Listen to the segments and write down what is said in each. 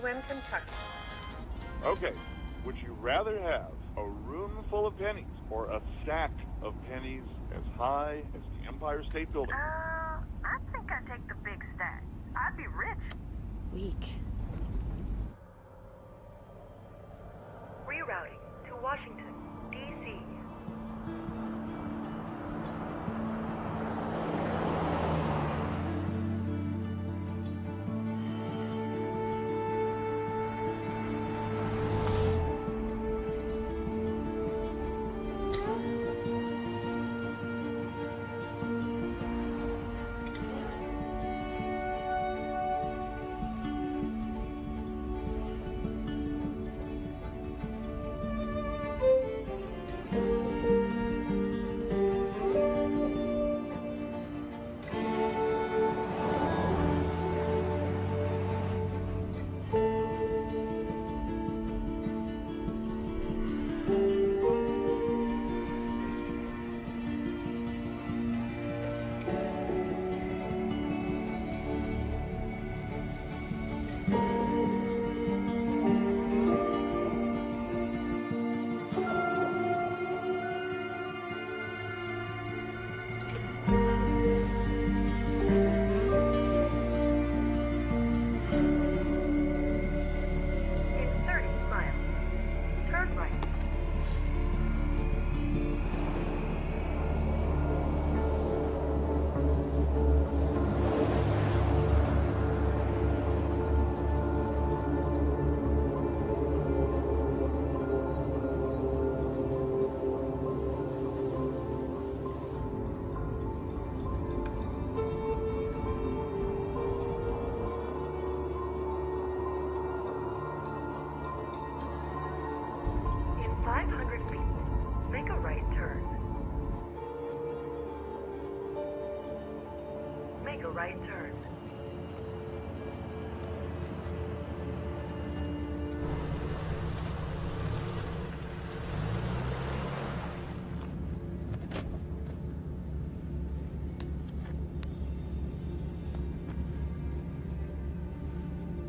Glen, Kentucky. Okay, would you rather have a room full of pennies or a stack of pennies as high as the Empire State Building? I think I'd take the big stack. I'd be rich. Weak. Rerouting to Washington, D.C. Right turn.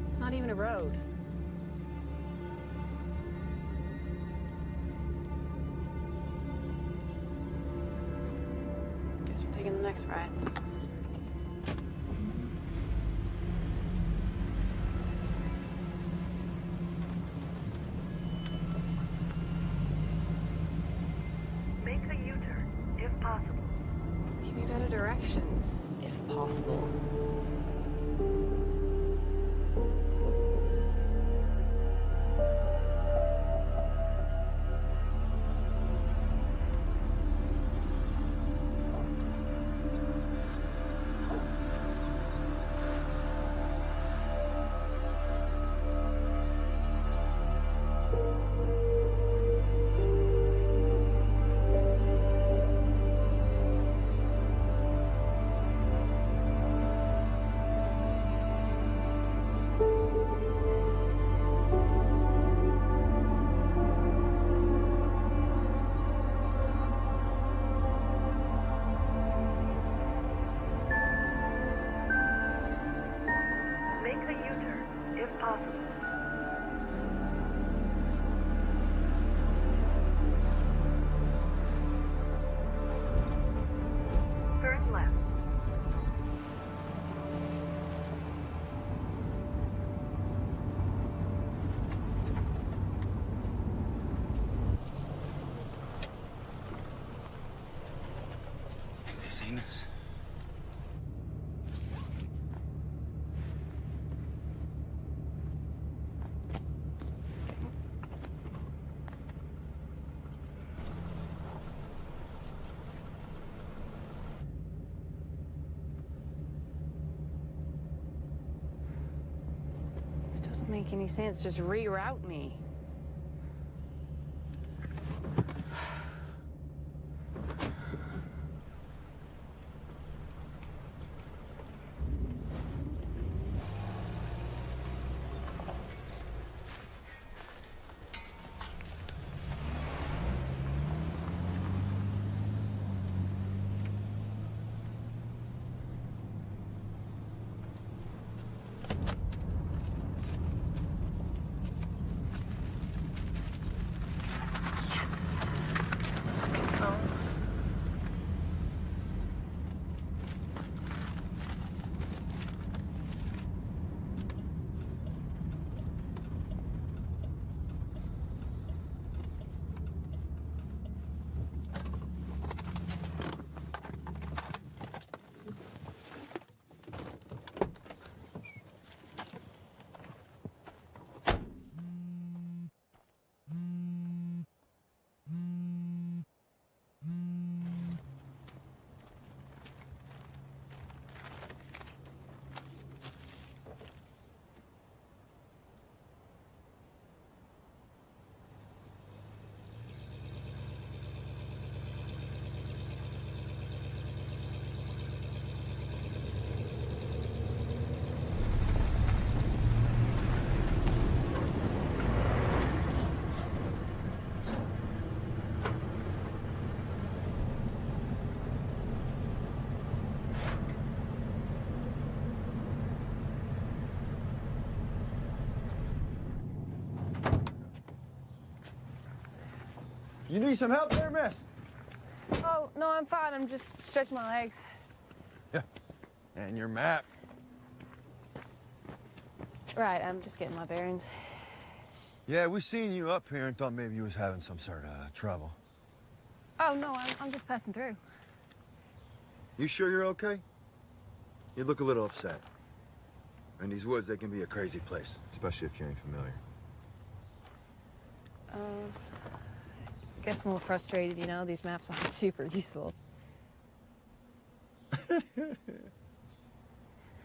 It's not even a road. Guess we're taking the next ride. Directions, if possible. Seen us. This doesn't make any sense. Just reroute me. You need some help there, miss? Oh, no, I'm fine. I'm just stretching my legs. Yeah. And your map. Right, I'm just getting my bearings. Yeah, we seen you up here and thought maybe you was having some sort of trouble. Oh, no, I'm just passing through. You sure you're okay? You look a little upset. And these woods, they can be a crazy place, especially if you ain't familiar. Guess I'm a little frustrated, you know? These maps aren't super useful.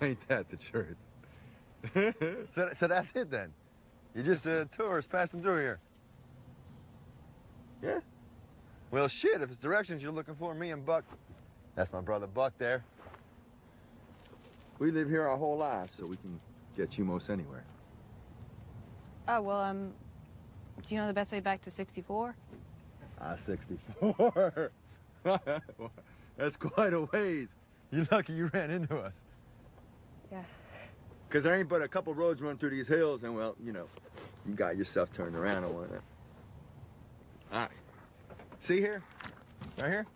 Ain't that the truth? So that's it then? You're just a tourist passing through here? Yeah? Well, shit, if it's directions you're looking for, me and Buck, that's my brother Buck there. We live here our whole lives, so we can get you most anywhere. Oh, well, do you know the best way back to 64? 64. That's quite a ways. You're lucky you ran into us. Yeah. Because there ain't but a couple roads run through these hills, and, well, you know, you got yourself turned around and whatnot. All right. See here? Right here?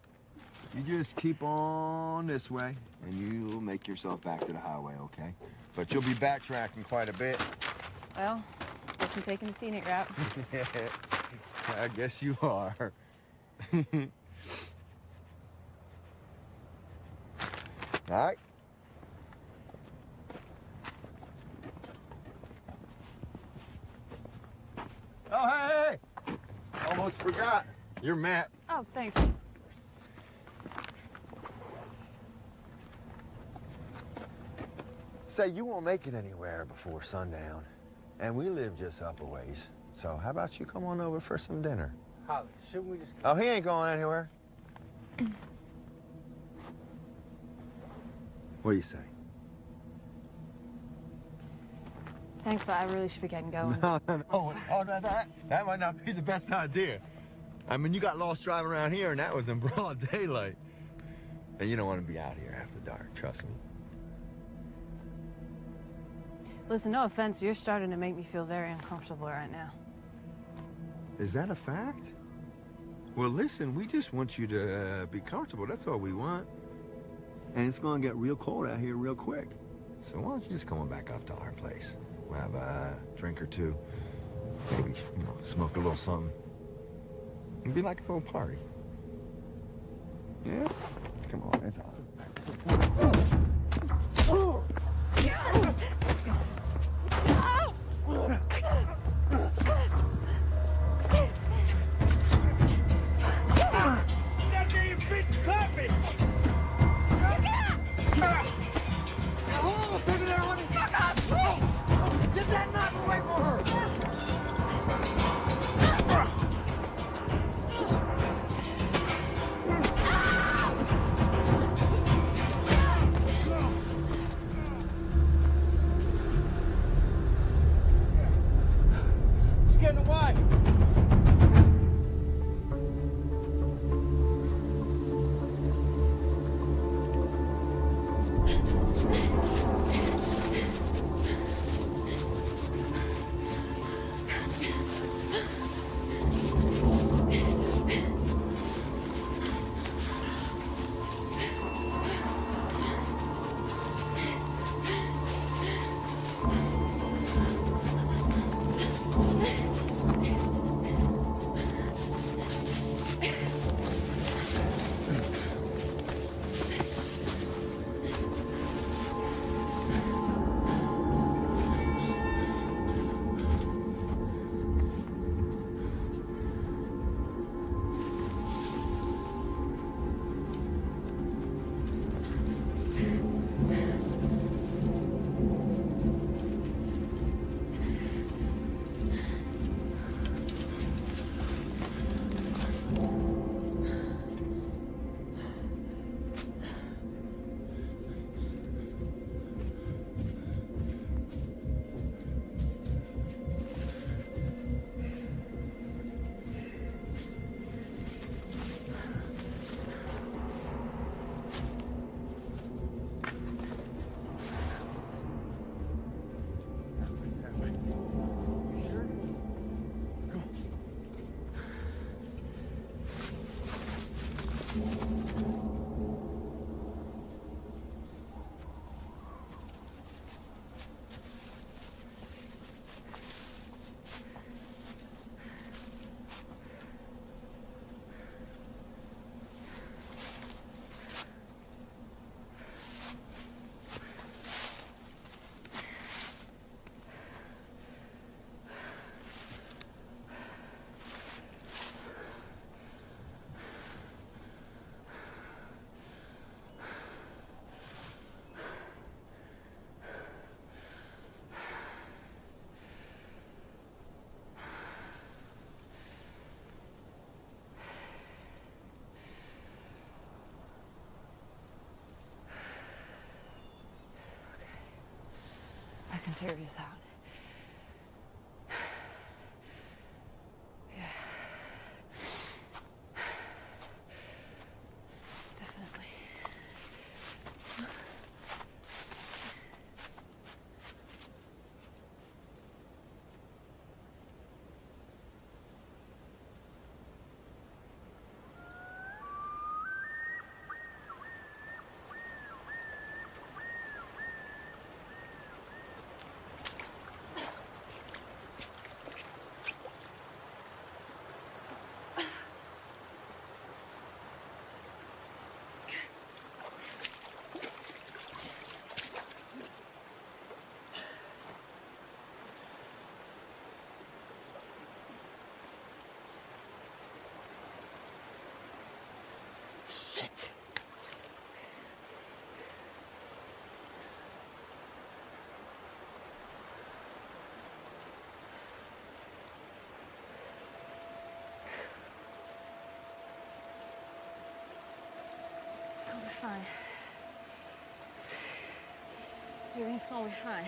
You just keep on this way, and you'll make yourself back to the highway, okay? But you'll be backtracking quite a bit. Well, guess I'm taking the scenic route. Yeah, I guess you are. All right. Oh, hey, hey! Almost forgot. Your map. Oh, thanks. Say, you won't make it anywhere before sundown. And we live just up a ways. So how about you come on over for some dinner? Holly, shouldn't we just... Oh, he ain't going anywhere. What do you say? Thanks, but I really should be getting going. No. Oh, that might not be the best idea. I mean, you got lost driving around here, and that was in broad daylight. And you don't want to be out here after dark, trust me. Listen, no offense, but you're starting to make me feel very uncomfortable right now. Is that a fact? Well, listen, we just want you to be comfortable. That's all we want. And it's going to get real cold out here real quick. So why don't you just come on back up to our place? We'll have a drink or two. Maybe, you know, smoke a little something. It'd be like a little party. Yeah? Come on, it's all. figure this out. Yeah. Definitely. Shit. It's gonna be fine. Everything's gonna be fine.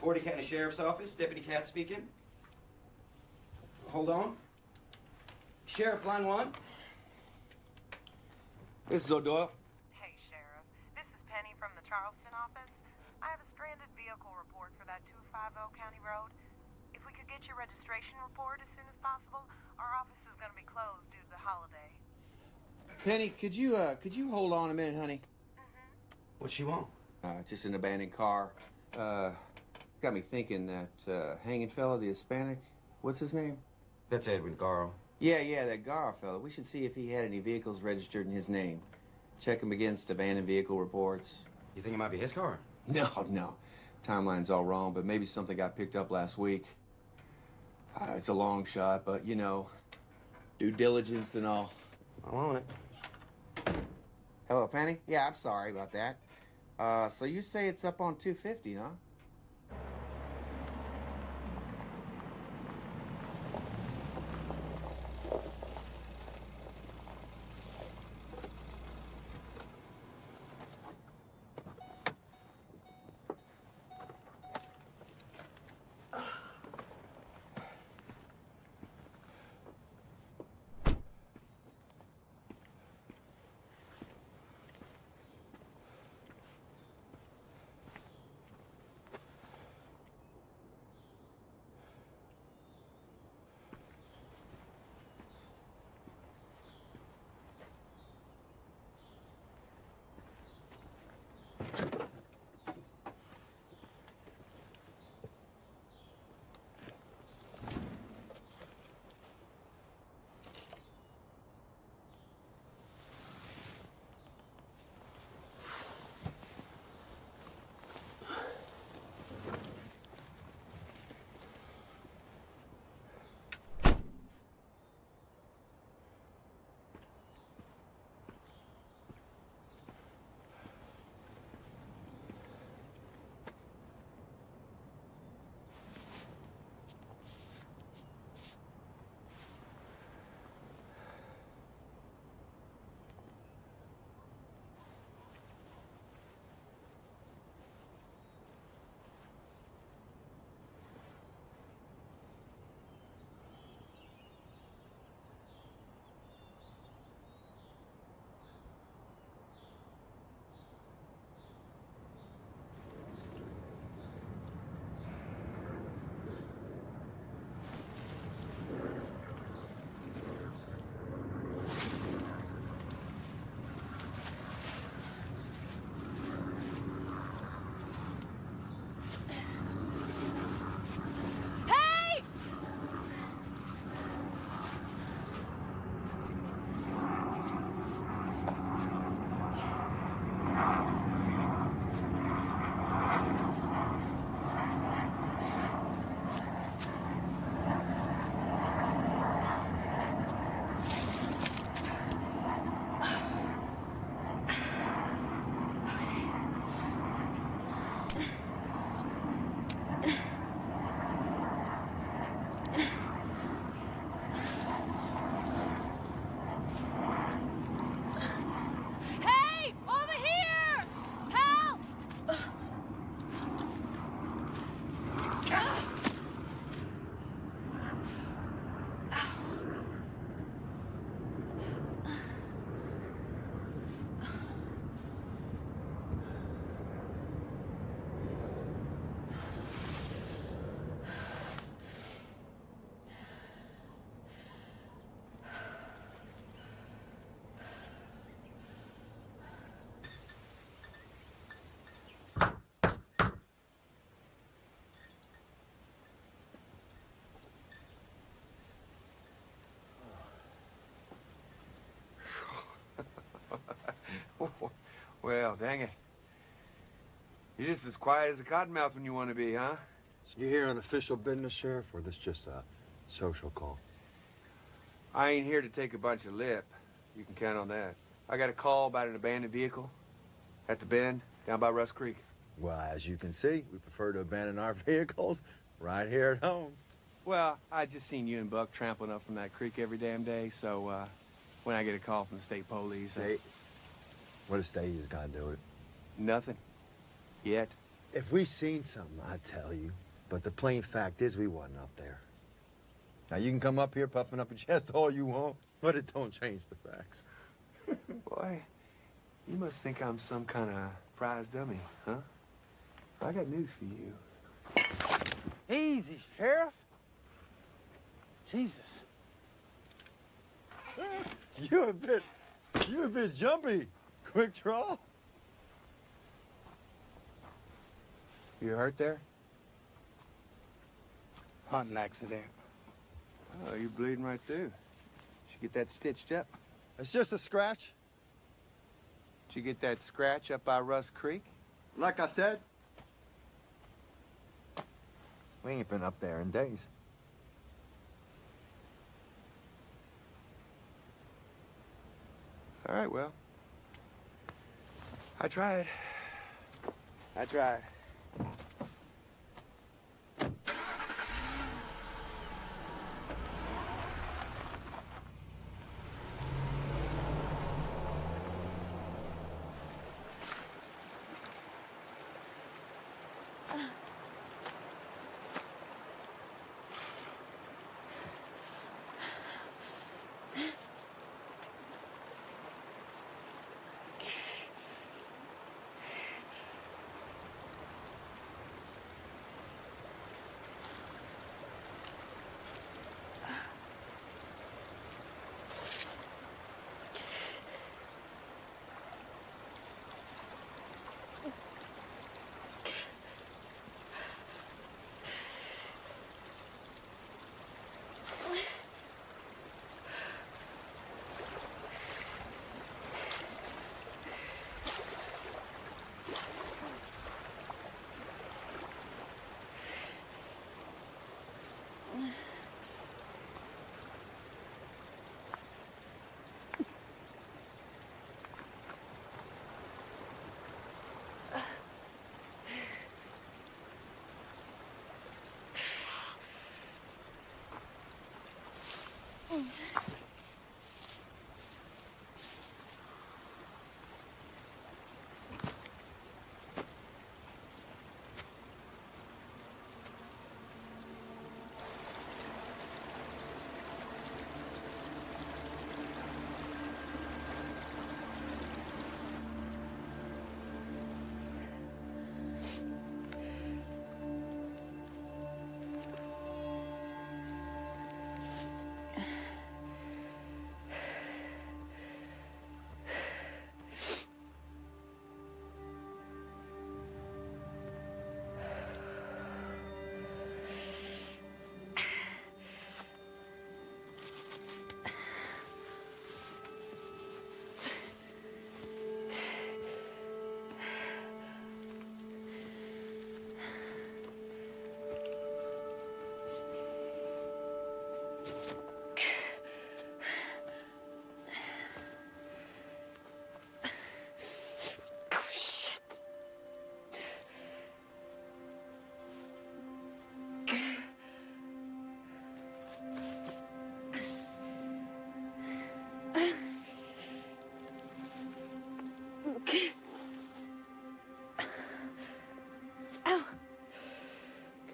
Forty County Sheriff's Office, Deputy Katz speaking. Hold on. Sheriff, line 1. This is O'Doyle. Hey, Sheriff. This is Penny from the Charleston office. I have a stranded vehicle report for that 250 County Road. If we could get your registration report as soon as possible, our office is going to be closed due to the holiday. Penny, could you hold on a minute, honey? What's she want? Just an abandoned car. Got me thinking that hanging fella, the Hispanic, what's his name? That's Edwin Garl. Yeah, that Garra fella. We should see if he had any vehicles registered in his name. Check him against abandoned vehicle reports. You think it might be his car? No. Timeline's all wrong, but maybe something got picked up last week. It's a long shot, but you know, due diligence and all. I'm on it. Hello, Penny? Yeah, I'm sorry about that. So you say it's up on 250, huh? Well, dang it. You're just as quiet as a cottonmouth when you want to be, huh? You here on official business, Sheriff, or this just a social call? I ain't here to take a bunch of lip. You can count on that. I got a call about an abandoned vehicle at the bend down by Rust Creek. Well, as you can see, we prefer to abandon our vehicles right here at home. Well, I just seen you and Buck trampling up from that creek every damn day, so when I get a call from the state police... State? What does state has got to do with it? Nothing. Yet. If we seen something, I'd tell you. But the plain fact is we wasn't up there. Now, you can come up here puffing up your chest all you want, but it don't change the facts. Boy, you must think I'm some kind of prize dummy, huh? I got news for you. Easy, Sheriff. Jesus. You're a bit jumpy. Quick draw. You hurt there? Hunting accident. Oh, you're bleeding right through. Did you get that stitched up? It's just a scratch. Did you get that scratch up by Rust Creek? Like I said, we ain't been up there in days. All right, well. I tried. I tried.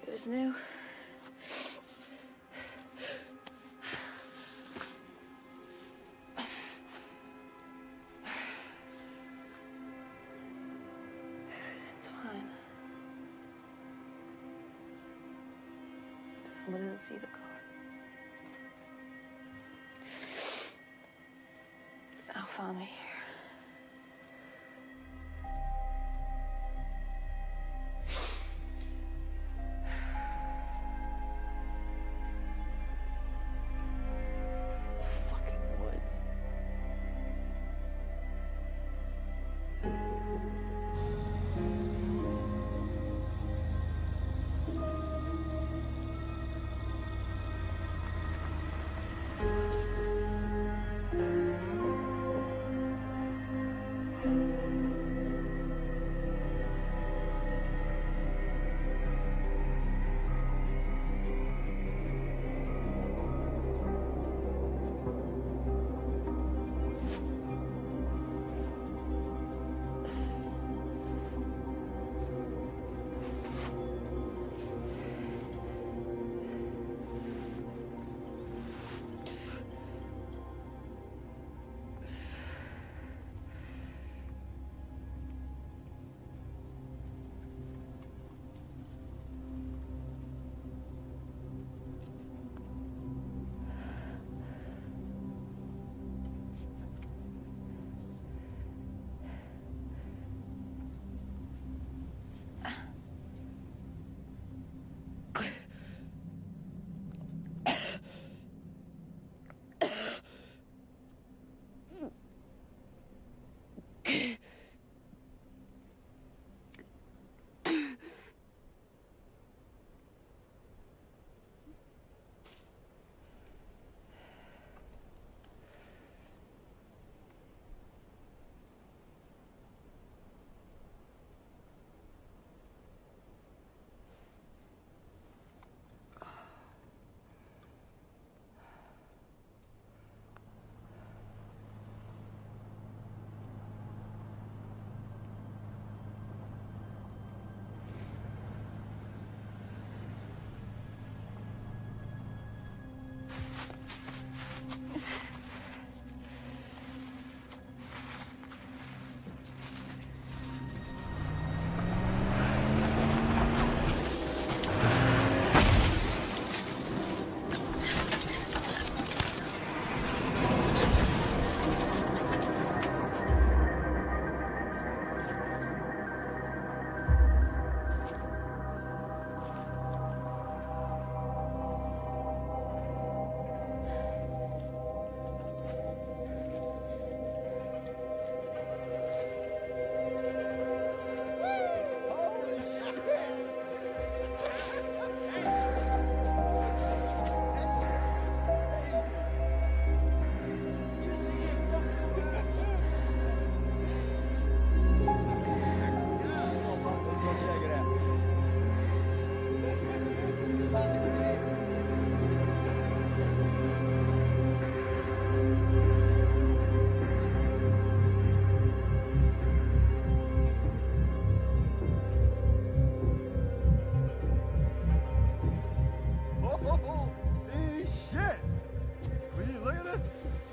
Good as new. Everything's fine. Somebody will see the car. They'll find me here. Fucking woods.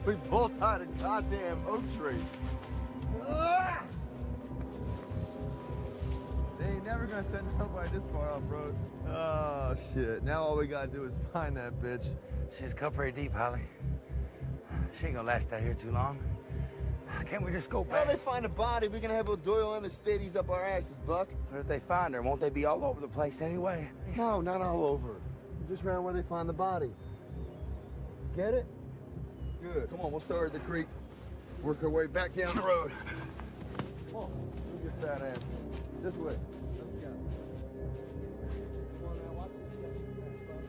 We both had a goddamn oak tree. They ain't never gonna send nobody this far off road. Oh, shit. Now all we gotta do is find that bitch. She's cut pretty deep, Holly. She ain't gonna last out here too long. Can't we just go Well, back? they find a body, we're gonna have O'Doyle and the Stadies up our asses, Buck. But if they find her, won't they be all over the place anyway? No, not all over. Just around where they find the body. Get it? Good. Come on, we'll start at the creek. Work our way back down the road. Come on, move your fat ass. This way. Let's go. Come on now, watch your step, Buck.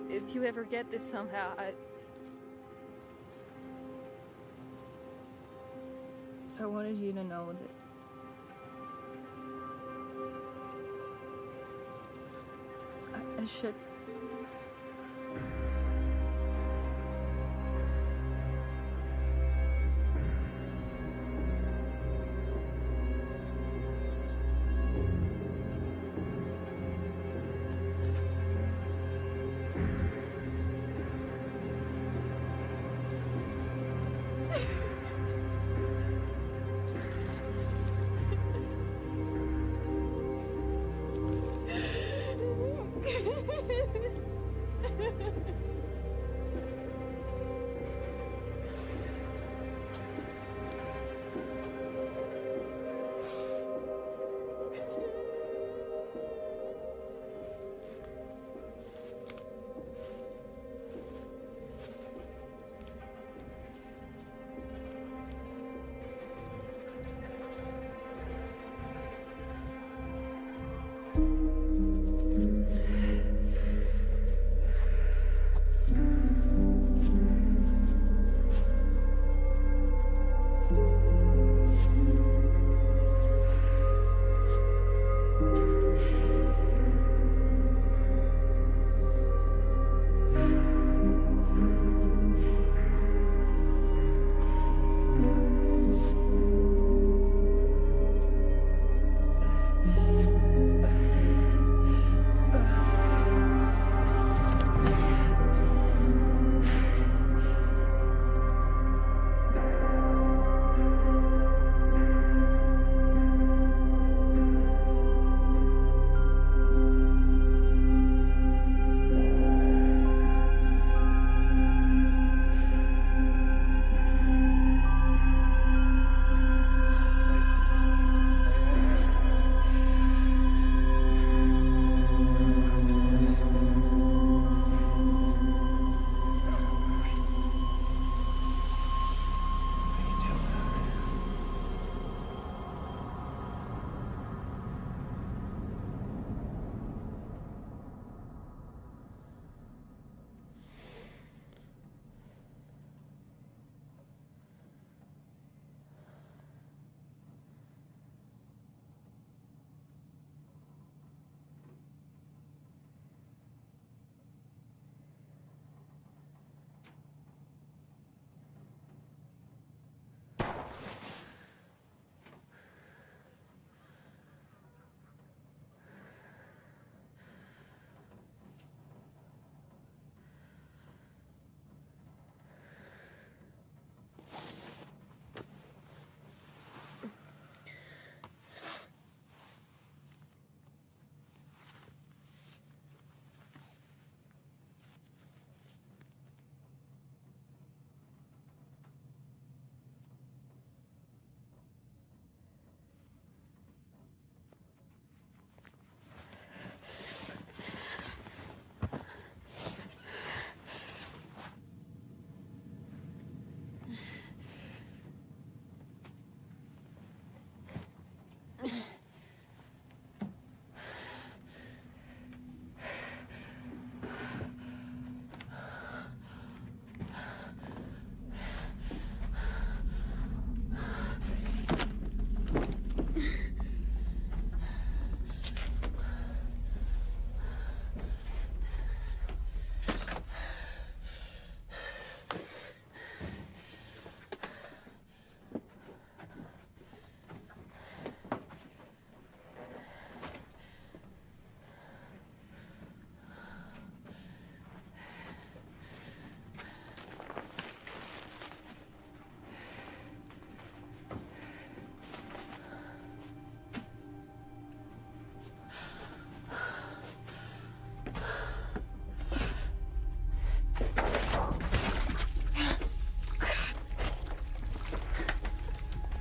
If you ever get this somehow, I wanted you to know that I should.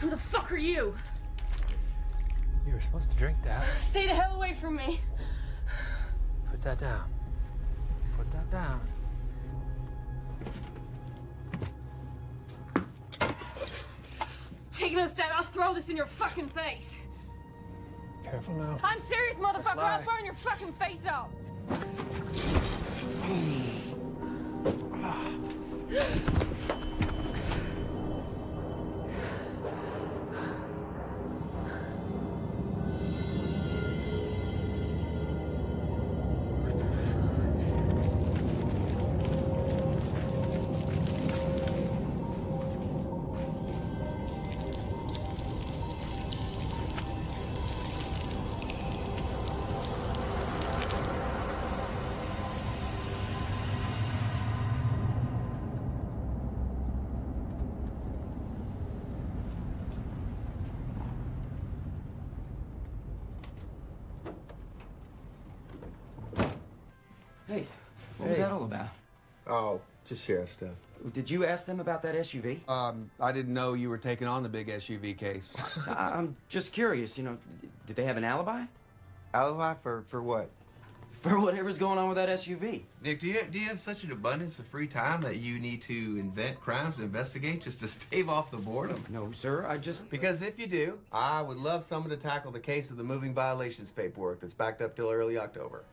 Who the fuck are you? You were supposed to drink that. Stay the hell away from me. Put that down. Put that down. Take another step, I'll throw this in your fucking face. Careful now. I'm serious, motherfucker. lie. I'll burn your fucking face out. Hey, what was that all about? Oh, just sheriff stuff. Did you ask them about that SUV? I didn't know you were taking on the big SUV case. I'm just curious, you know, did they have an alibi? Alibi for what? For whatever's going on with that SUV. Nick, do you have such an abundance of free time that you need to invent crimes to investigate just to stave off the boredom? No, sir, I just... Because if you do, I would love someone to tackle the case of the moving violations paperwork that's backed up till early October.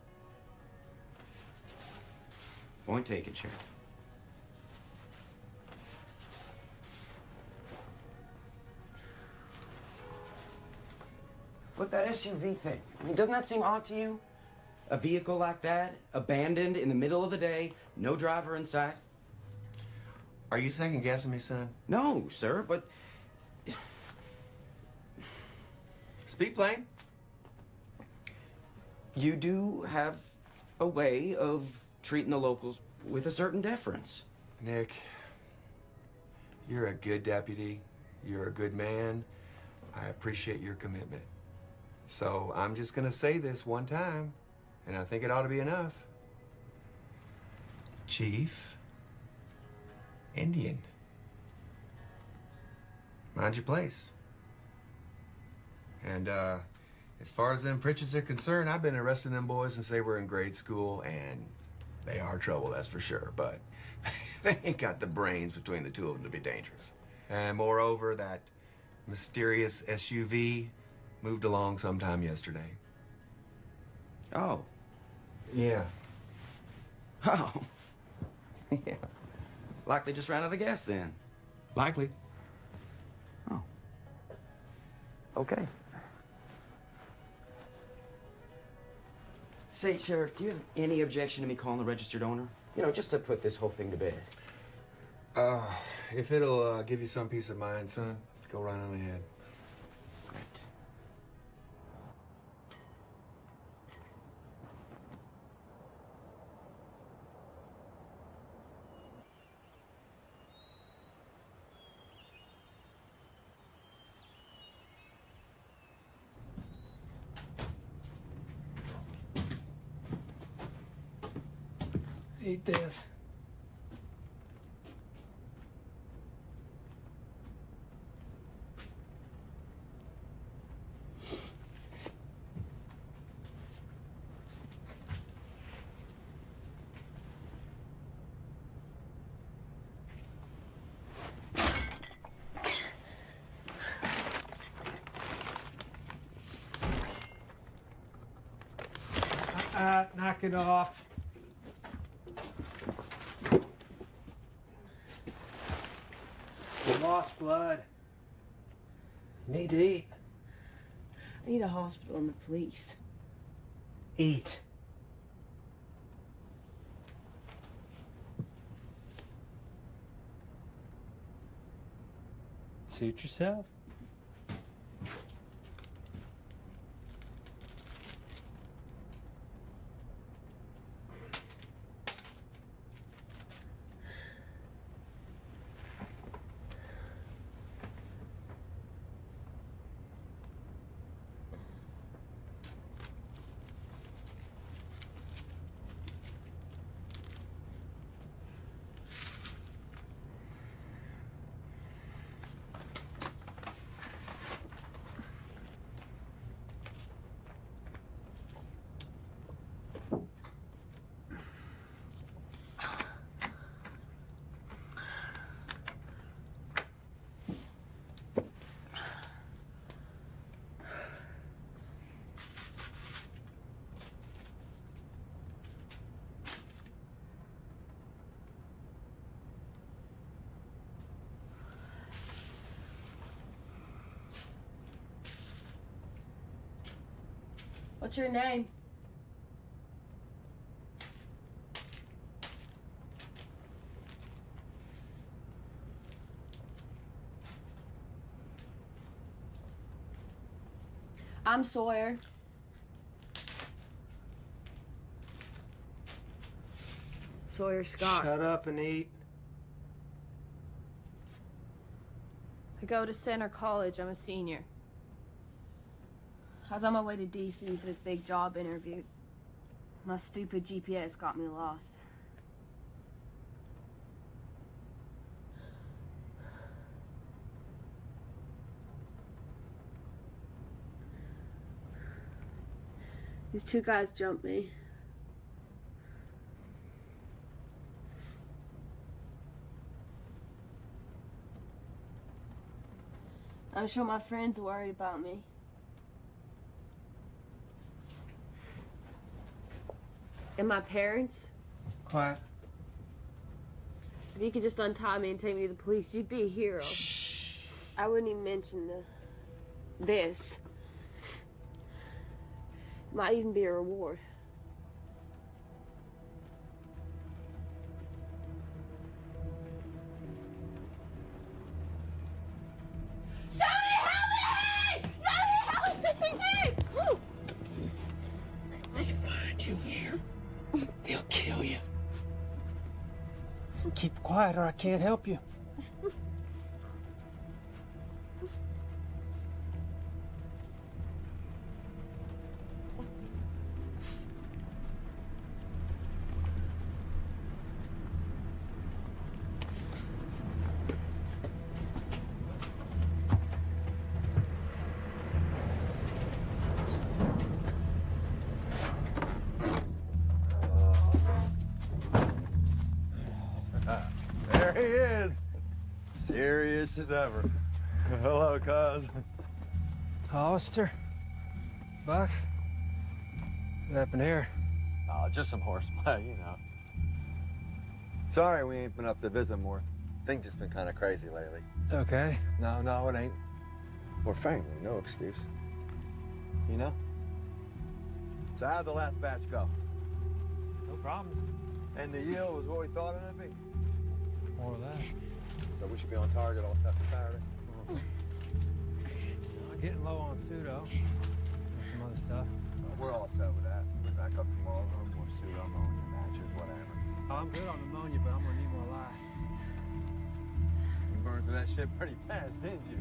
Point taken, Sheriff. Look, that SUV thing. I mean, doesn't that seem odd to you? A vehicle like that, abandoned in the middle of the day, no driver in sight. Are you second guessing me, son? No, sir, but... Speak plain. You do have a way of treating the locals with a certain deference. Nick, you're a good deputy. You're a good man. I appreciate your commitment. So I'm just gonna say this one time, and I think it ought to be enough. Chief Indian. Mind your place. And as far as them Pritchards are concerned, I've been arresting them boys since they were in grade school, and they are trouble, that's for sure, but they ain't got the brains between the two of them to be dangerous. And moreover, that mysterious SUV moved along sometime yesterday. Oh. Yeah. Oh. Yeah. Likely just ran out of gas then. Likely. Oh. Okay. Say, Sheriff, do you have any objection to me calling the registered owner? You know, just to put this whole thing to bed. If it'll give you some peace of mind, son, go right on ahead. Great. Eat this. Knock it off. You lost blood. You need to eat. I need a hospital and the police. Eat. Suit yourself. What's your name? I'm Sawyer. Sawyer Scott. Shut up and eat. I go to Center College. I'm a senior. I was on my way to DC for this big job interview. My stupid GPS got me lost. These two guys jumped me. I'm sure my friends are worried about me. And my parents? Quiet. If you could just untie me and take me to the police, you'd be a hero. Shh. I wouldn't even mention this. Might even be a reward. Somebody help me! Somebody help me! Woo! They find you here, they'll kill you. Keep quiet or I can't help you. There he is. Serious as ever. Hello, cuz. Hollister? Buck? What happened here? Oh, just some horseplay, you know. Sorry we ain't been up to visit more. Things just been kind of crazy lately. Okay. No, it ain't. We're family, no excuse. You know? So how'd the last batch go? No problems. And the yield was what we thought it'd be? More of that. So we should be on target all set for Saturday? Getting low on pseudo and some other stuff. We're all set with that. We'll be back up tomorrow. No more pseudo, ammonia matches, whatever. Oh, I'm good on ammonia, but I'm gonna need more lye. You burned through that shit pretty fast, didn't you?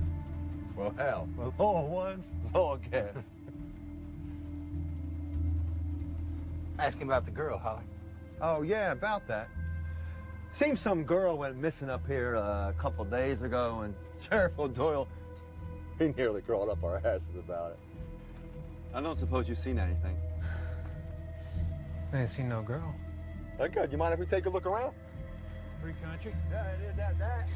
Well, hell. With low ones, low gas. Asking about the girl, Holly. Oh, yeah, about that. Seems some girl went missing up here a couple days ago, and Sheriff O'Doyle, he nearly crawled up our asses about it. I don't suppose you've seen anything. I ain't seen no girl. Good. You mind if we take a look around? Free country? Yeah, it is that.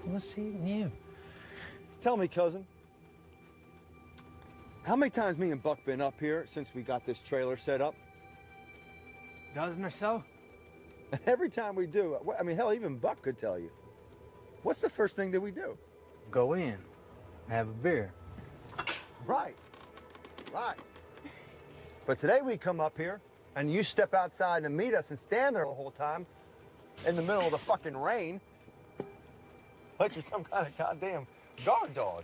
What's eating you? Tell me, cousin, how many times me and Buck been up here since we got this trailer set up? Dozen or so? And every time we do, I mean, hell, even Buck could tell you. What's the first thing that we do? Go in, have a beer. Right. But today we come up here, and you step outside and meet us and stand there the whole time in the middle of the fucking rain like you're some kind of goddamn guard dog.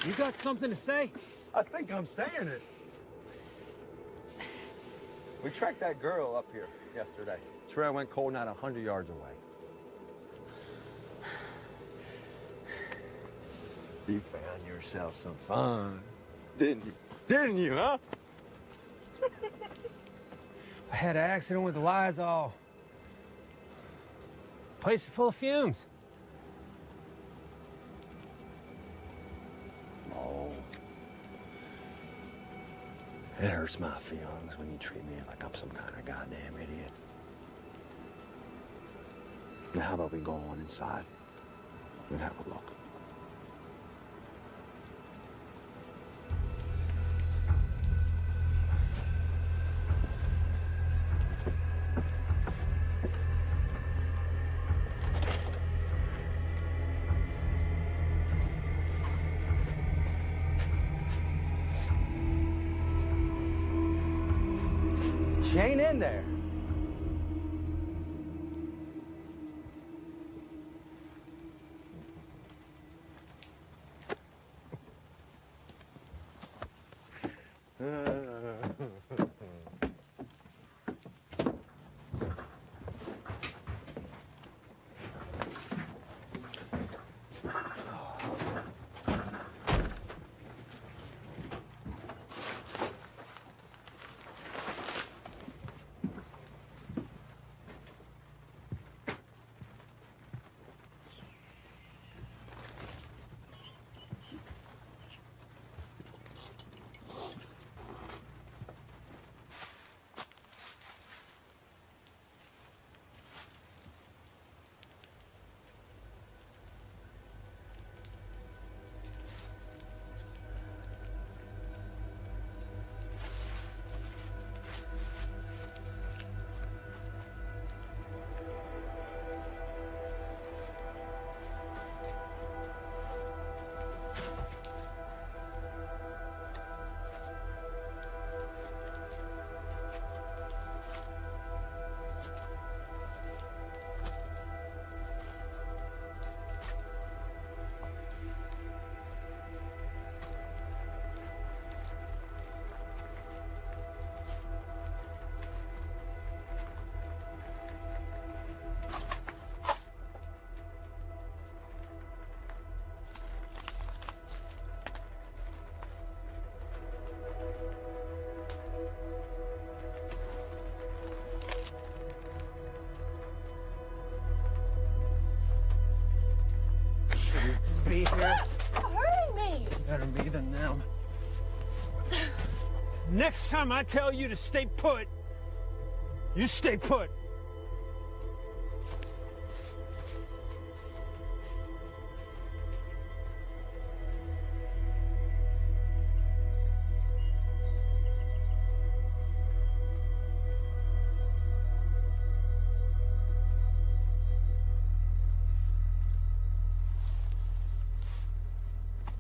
You got something to say? I think I'm saying it. We tracked that girl up here yesterday. Trail went cold, not 100 yards away. You found yourself some fun, didn't you? Didn't you, huh? I had an accident with the Lysol. Place is full of fumes. It hurts my feelings when you treat me like I'm some kind of goddamn idiot. Now, how about we go on inside and have a look? She ain't in there. Be here. Stop hurting me! Better me than them. Next time I tell you to stay put, you stay put.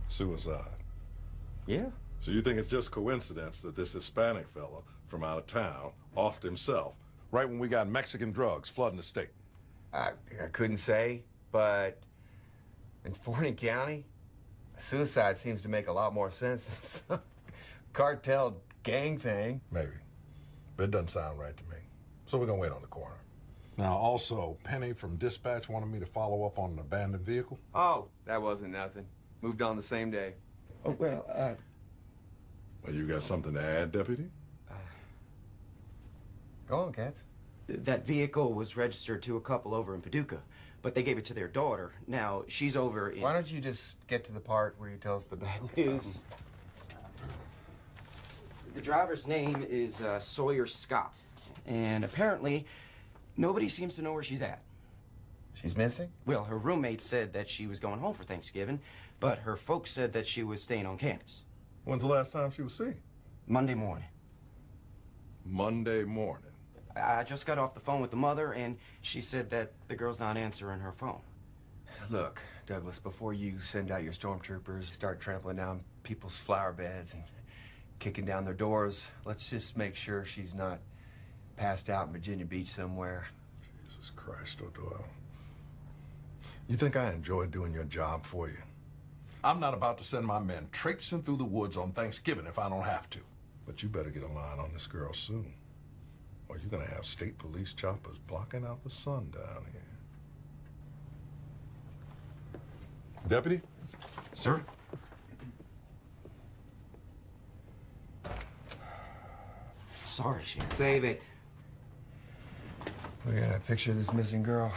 Suicide. Yeah. So you think it's just coincidence that this Hispanic fella from out of town offed himself right when we got Mexican drugs flooding the state? I couldn't say, but in Forney County, suicide seems to make a lot more sense than some cartel gang thing. Maybe. But it doesn't sound right to me. So we're gonna wait on the coroner. Now, also, Penny from Dispatch wanted me to follow up on an abandoned vehicle. Oh, that wasn't nothing. Moved on the same day. Oh, well, Well, you got something to add, Deputy? Go on, Katz. That vehicle was registered to a couple over in Paducah, but they gave it to their daughter. Now, she's over in... Why don't you just get to the part where you tell us the bad news? The driver's name is Sawyer Scott, and apparently nobody seems to know where she's at. She's missing? Well, her roommate said that she was going home for Thanksgiving, but her folks said that she was staying on campus. When's the last time she was seen? Monday morning. Monday morning. I just got off the phone with the mother, and she said that the girl's not answering her phone. Look, Douglas, before you send out your stormtroopers, start trampling down people's flower beds and kicking down their doors, let's just make sure she's not passed out in Virginia Beach somewhere. Jesus Christ, O'Doyle. You think I enjoy doing your job for you? I'm not about to send my men traipsing through the woods on Thanksgiving if I don't have to. But you better get a line on this girl soon, or you're gonna have state police choppers blocking out the sun down here. Deputy? Sir? Sorry, Sheriff. Save it. We got a picture of this missing girl.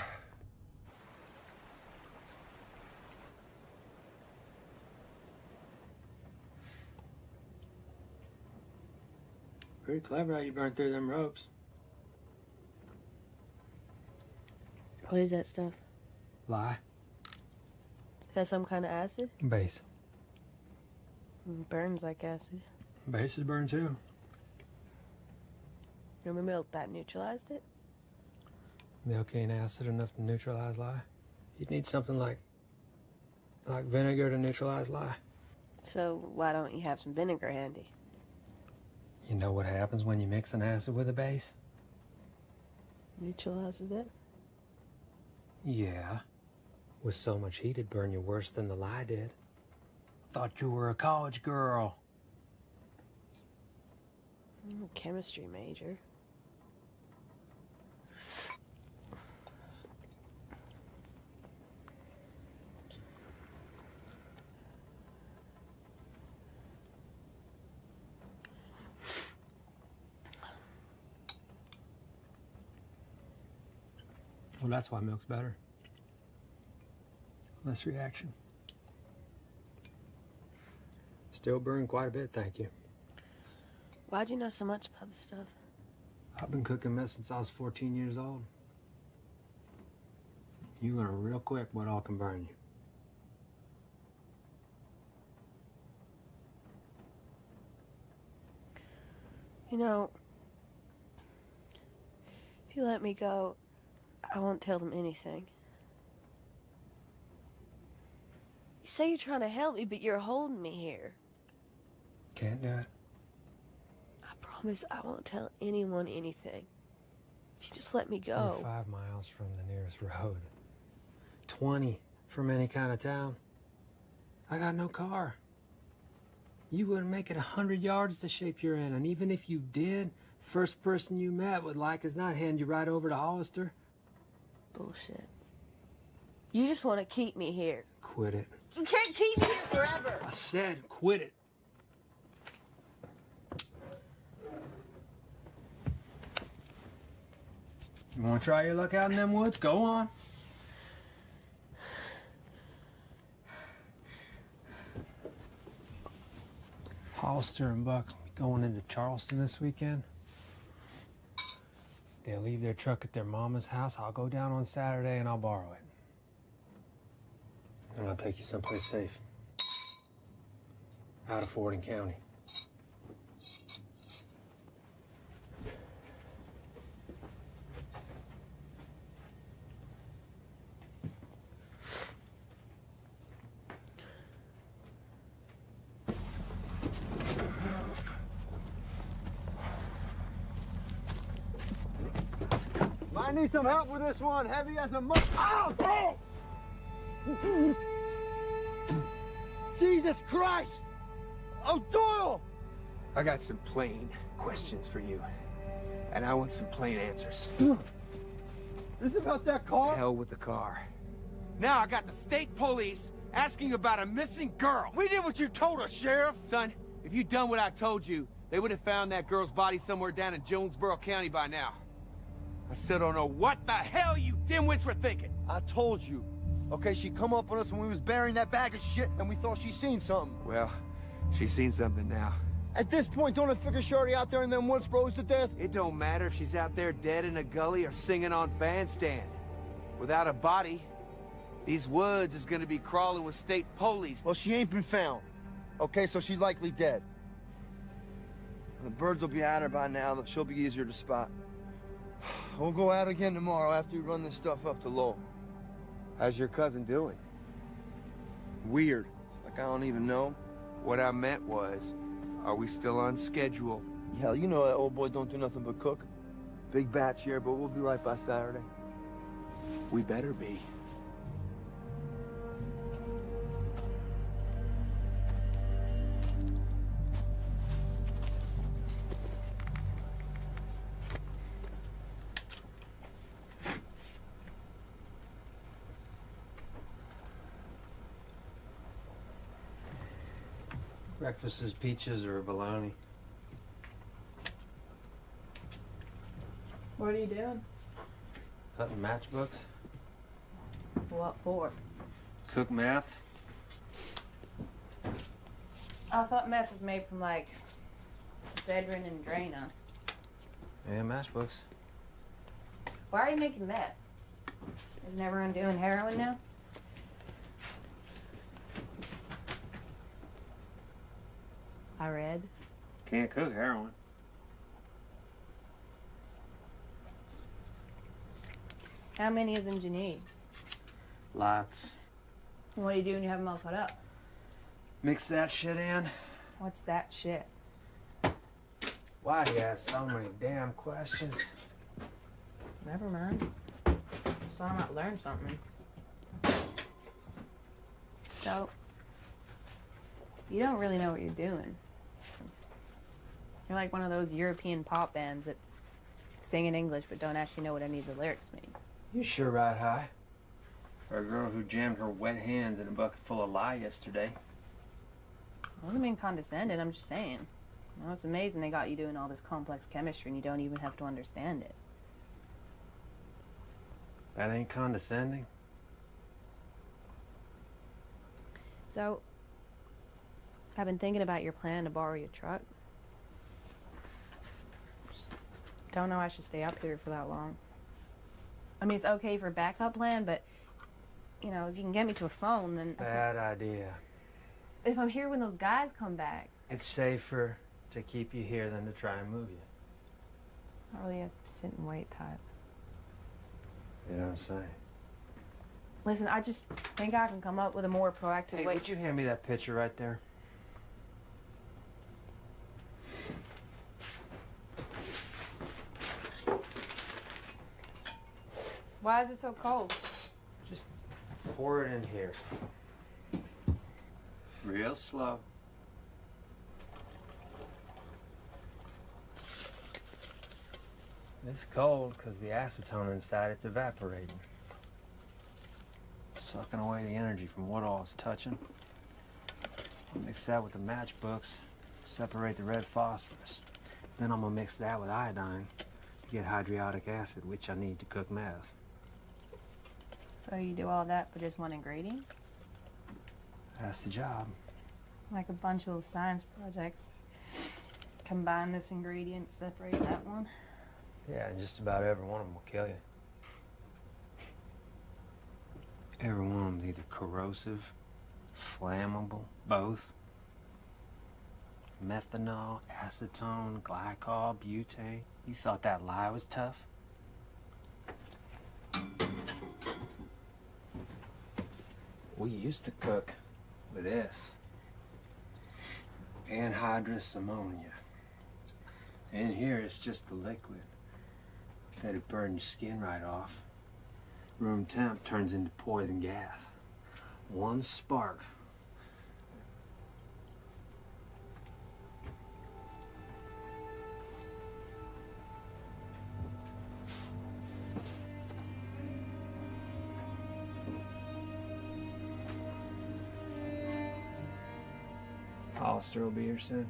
Pretty clever how you burned through them ropes. What is that stuff? Lye. Is that some kind of acid? Base. Burns like acid. Bases burn too. Remember milk that neutralized it? Milk ain't acid enough to neutralize lye. You'd need something like vinegar to neutralize lye. So why don't you have some vinegar handy? You know what happens when you mix an acid with a base? Neutralizes it? Yeah. With so much heat, it'd burn you worse than the lye did. Thought you were a college girl. I'm a chemistry major. Well, that's why milk's better. Less reaction. Still burn quite a bit, thank you. Why'd you know so much about this stuff? I've been cooking meth since I was 14 years old. You learn real quick what all can burn you. You know, if you let me go, I won't tell them anything. You say you're trying to help me, but you're holding me here. Can't do it. I promise I won't tell anyone anything. If you just let me go. You're 5 miles from the nearest road. 20 from any kind of town. I got no car. You wouldn't make it 100 yards to shape you're in, and even if you did, first person you met would like as not hand you right over to Hollister. Bullshit. You just want to keep me here. Quit it. You can't keep me here forever. I said quit it. You want to try your luck out in them woods? Go on. Hollister and Buck going into Charleston this weekend. They'll leave their truck at their mama's house. I'll go down on Saturday and I'll borrow it. And I'll take you someplace safe. Out of Fording County. I need some help with this one. Heavy as a mud. Oh! Jesus Christ! Oh, Doyle! I got some plain questions for you. And I want some plain answers. This is about that car? Hell with the car. Now I got the state police asking about a missing girl. We did what you told us, Sheriff. Son, if you'd done what I told you, they would have found that girl's body somewhere down in Jonesboro County by now. I still don't know what the hell you dimwits were thinking. I told you. Okay, she come up on us when we was burying that bag of shit and we thought she seen something. Well, she's seen something now. At this point, don't I figure she already out there in them woods froze to death? It don't matter if she's out there dead in a gully or singing on bandstand. Without a body, these woods is gonna be crawling with state police. Well, she ain't been found. Okay, so she's likely dead. The birds will be at her by now. She'll be easier to spot. We'll go out again tomorrow after we run this stuff up to Lowell. How's your cousin doing? Weird. Like I don't even know. What I meant was, are we still on schedule? Hell, you know that old boy don't do nothing but cook. Big batch here, but we'll be right by Saturday. We better be. Breakfast is peaches or bologna. What are you doing? Hunting matchbooks. What for? Cook meth. I thought meth was made from like ephedrine and Drano. Yeah, matchbooks. Why are you making meth? Isn't everyone doing heroin now? I read. Can't cook heroin. How many of them do you need? Lots. What do you do when you have them all cut up? Mix that shit in. What's that shit? Why do you ask so many damn questions? Never mind. So I might learn something. So, you don't really know what you're doing. You're like one of those European pop bands that sing in English but don't actually know what any of the lyrics mean. You sure ride high. For a girl who jammed her wet hands in a bucket full of lye yesterday. I wasn't being condescending, I'm just saying. You know, it's amazing they got you doing all this complex chemistry and you don't even have to understand it. That ain't condescending. So, I've been thinking about your plan to borrow your truck. Just don't know I should stay up here for that long. I mean, it's okay for a backup plan, but, you know, if you can get me to a phone, then... Bad idea. If I'm here when those guys come back... It's safer to keep you here than to try and move you. Not really a sit and wait type. You don't say. Listen, I just think I can come up with a more proactive Hey, way... would you hand me that picture right there? Why is it so cold? Just pour it in here. Real slow. It's cold because the acetone inside it's evaporating. Sucking away the energy from what all it's touching. I'll mix that with the matchbooks, separate the red phosphorus. Then I'm gonna mix that with iodine to get hydriodic acid, which I need to cook meth. So you do all that for just one ingredient? That's the job. Like a bunch of little science projects. Combine this ingredient, separate that one. Yeah, and just about every one of them will kill you. Every one of them's either corrosive, flammable, both. Methanol, acetone, glycol, butane. You thought that lye was tough? We used to cook with this. Anhydrous ammonia. In here, it's just the liquid. That'd burn your skin right off. Room temp turns into poison gas. One spark. Hollister will be here soon.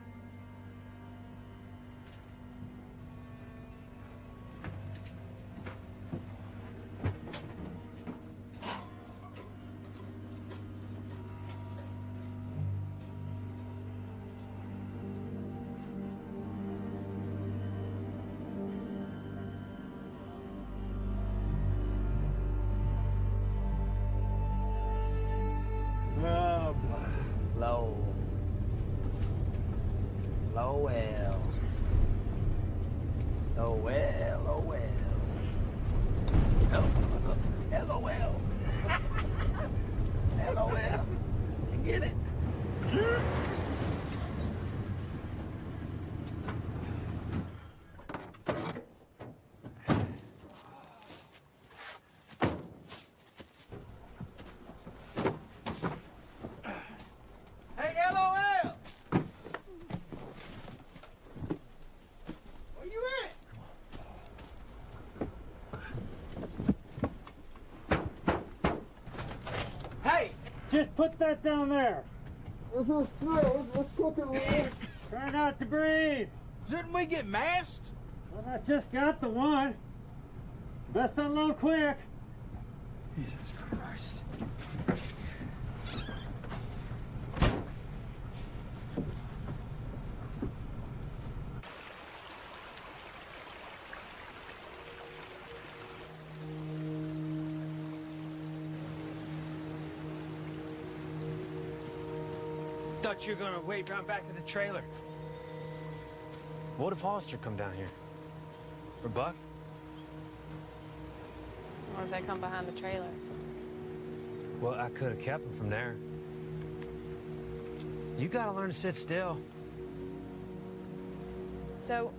Oh, boy. Low. Lowell. Lowell, Lowell. LOL. LOL. You get it? Hey, LOL! Where you at? Hey! Just put that down there. Let's cook it, man. Try not to breathe. Shouldn't we get masked? Well, I just got the one. Best unload quick. Jesus Christ. thought you were gonna wait round back to the trailer. What if Hollister come down here? Or Buck? Or if they come behind the trailer? Well, I could have kept him from there. You gotta learn to sit still. So,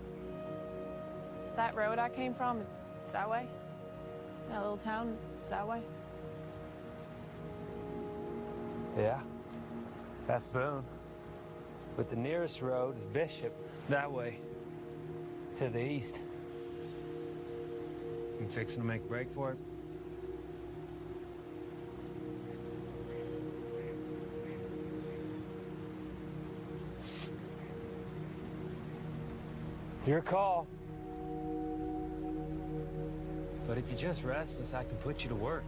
that road I came from is that way? That little town is that way? Yeah, that's Boone. But the nearest road is Bishop, that way, to the east. You fixing to make a break for it? Your call. But if you're just restless, I can put you to work.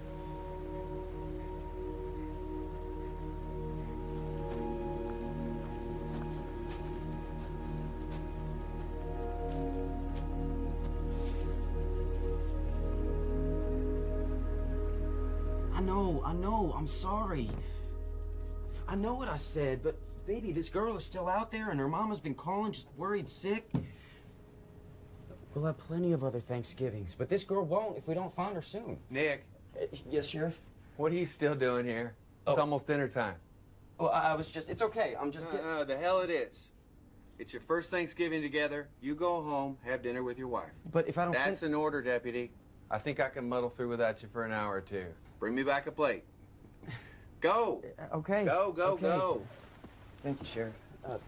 I know, I'm sorry. I know what I said, but baby, this girl is still out there and her mama's been calling, just worried sick. We'll have plenty of other Thanksgivings, but this girl won't if we don't find her soon. Nick. Yes, Sheriff? What are you still doing here? It's almost dinner time. Well, I was just, it's okay, I'm just... The hell it is. It's your first Thanksgiving together. You go home, have dinner with your wife. But if I don't That's an order, Deputy. I think I can muddle through without you for an hour or two. Bring me back a plate. Go. Okay. Go, go, okay. go. Thank you, Sheriff.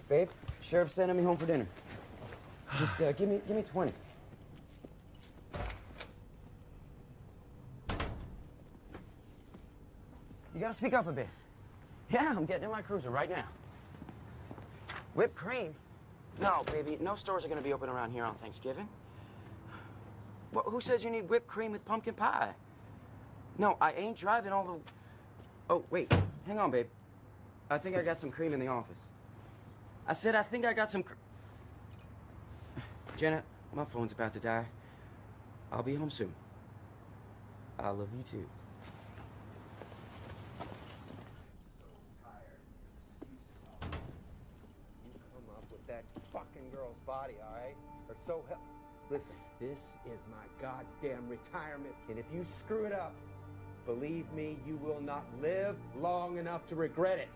Babe, Sheriff's sending me home for dinner. Just give me 20. You gotta speak up a bit. Yeah, I'm getting in my cruiser right now. Whipped cream? No, baby, no stores are gonna be open around here on Thanksgiving. Well, who says you need whipped cream with pumpkin pie? No, I ain't driving all the... Oh, wait, hang on, babe. I think I got some cream in the office. I said I think I got some Janet, my phone's about to die. I'll be home soon. I love you too. Come up with that fucking girl's body, all right? Or so hell. Listen, this is my goddamn retirement, and if you screw it up, believe me, you will not live long enough to regret it.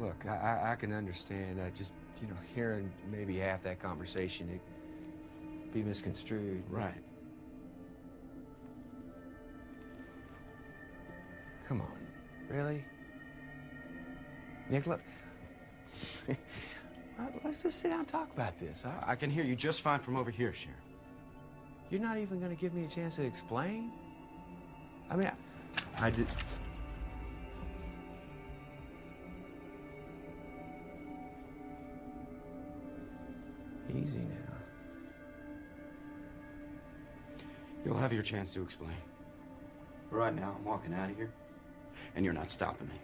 Look, I can understand. Just, hearing maybe half that conversation, it be misconstrued. Right. Come on. Really? Nick, look. Let's just sit down and talk about this. I can hear you just fine from over here, Sheriff. You're not even going to give me a chance to explain? I mean, I did... Easy now. You'll have your chance to explain. Right now, I'm walking out of here, and you're not stopping me.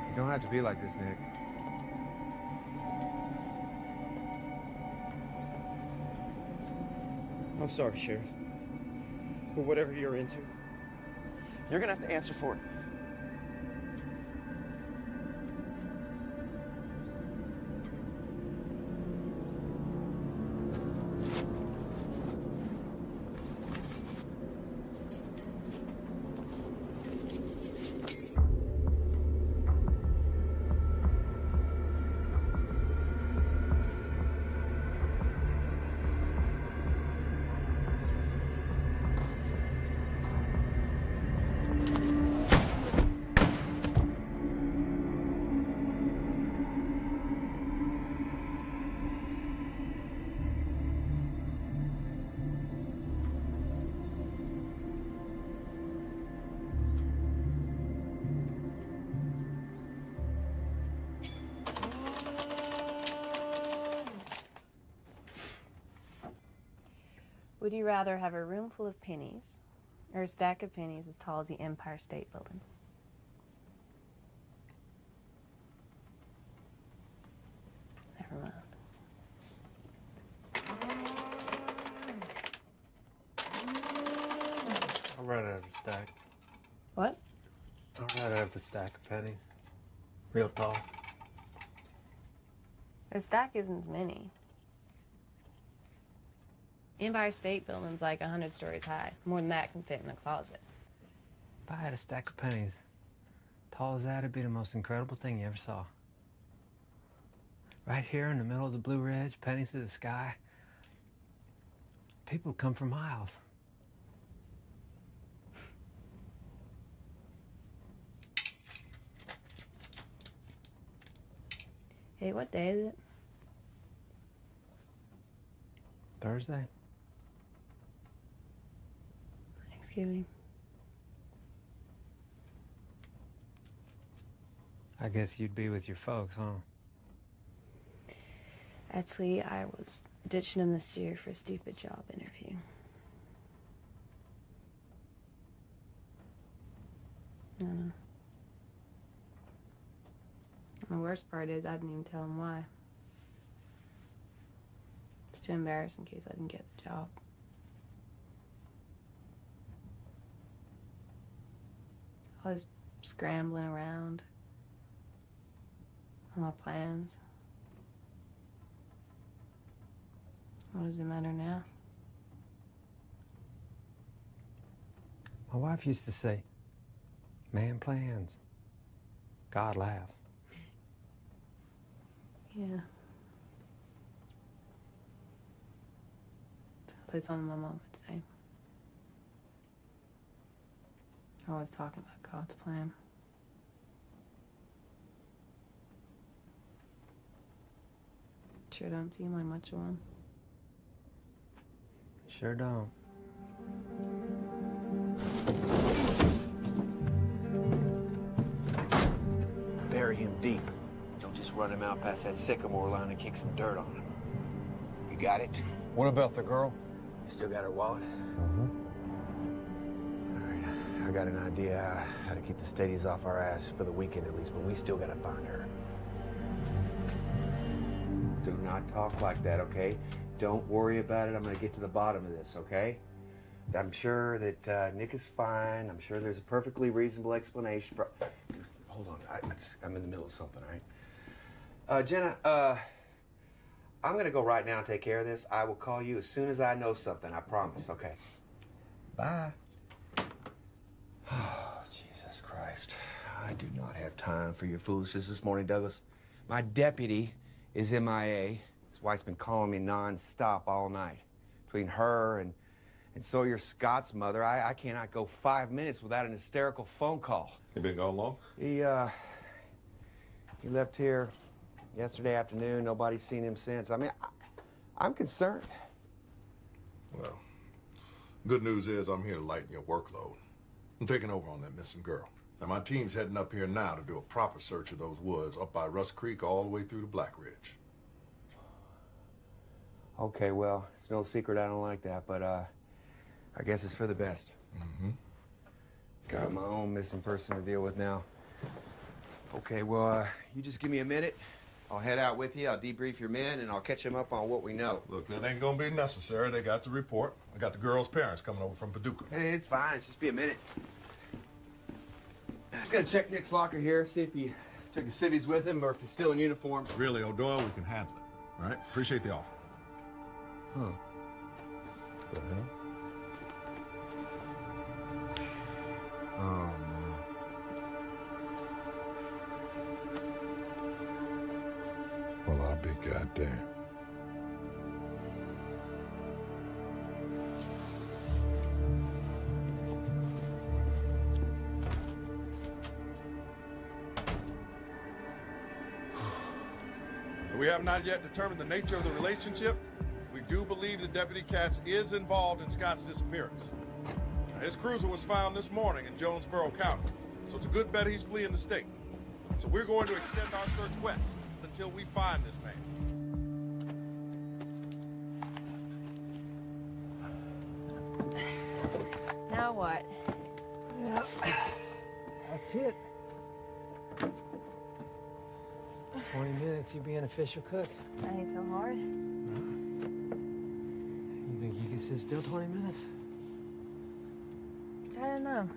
You don't have to be like this, Nick. I'm sorry, Sheriff. But whatever you're into, you're gonna have to answer for it. Would you rather have a room full of pennies or a stack of pennies as tall as the Empire State Building? Never mind. I'd rather have a stack. What? I'd rather have a stack of pennies. Real tall. A stack isn't as many. Empire State Building's like 100 stories high. More than that can fit in a closet. If I had a stack of pennies, tall as that, it'd be the most incredible thing you ever saw. Right here in the middle of the Blue Ridge, pennies to the sky. People would come for miles. Hey, what day is it? Thursday? Thanksgiving. I guess you'd be with your folks, huh? Actually, I was ditching him this year for a stupid job interview. I don't know. The worst part is I didn't even tell him why. It's too embarrassing in case I didn't get the job. All this scrambling around. All my plans. What does it matter now? My wife used to say, man plans, God laughs. Yeah. Sounds like something my mom would say. Always talking about God's plan. Sure don't seem like much of one. Sure don't. Bury him deep. Don't just run him out past that sycamore line and kick some dirt on him. You got it? What about the girl? You still got her wallet? Mm-hmm. All right, I got an idea how to keep the Stadies off our ass for the weekend at least, but we still gotta find her. Do not talk like that, okay? Don't worry about it. I'm gonna get to the bottom of this, okay? I'm sure that Nick is fine. I'm sure there's a perfectly reasonable explanation for... Hold on, I'm in the middle of something, all right? Jenna, I'm gonna go right now and take care of this. I will call you as soon as I know something, I promise, okay? Bye. Oh, Jesus Christ. I do not have time for your foolishness this morning, Douglas. My deputy is MIA. His wife's been calling me non-stop all night. Between her and Sawyer Scott's mother, I cannot go 5 minutes without an hysterical phone call. He been gone long? He left here yesterday afternoon. Nobody's seen him since. I mean, I'm concerned. Well, good news is I'm here to lighten your workload. I'm taking over on that missing girl. Now, my team's heading up here now to do a proper search of those woods up by Rust Creek all the way through to Black Ridge. Okay, well, it's no secret I don't like that, but I guess it's for the best. Mm-hmm. Got my own missing person to deal with now. Okay, well, you just give me a minute. I'll head out with you. I'll debrief your men, and I'll catch them up on what we know. Look, that ain't gonna be necessary. They got the report. I got the girl's parents coming over from Paducah. Hey, it's fine. Just be a minute. I just gotta check Nick's locker here, see if he took his civvies with him or if he's still in uniform. Really, O'Doyle, we can handle it. All right? Appreciate the offer. Huh. The hell? Oh, man. Well, I'll be goddamn. We have not yet determined the nature of the relationship. We do believe that Deputy Katz is involved in Scott's disappearance. Now, his cruiser was found this morning in Jonesboro County, so it's a good bet he's fleeing the state. So we're going to extend our search west until we find this man. Now what? Yeah, that's it. 20 minutes, you be an official cook. That ain't so hard. You think you can sit still 20 minutes? I don't know.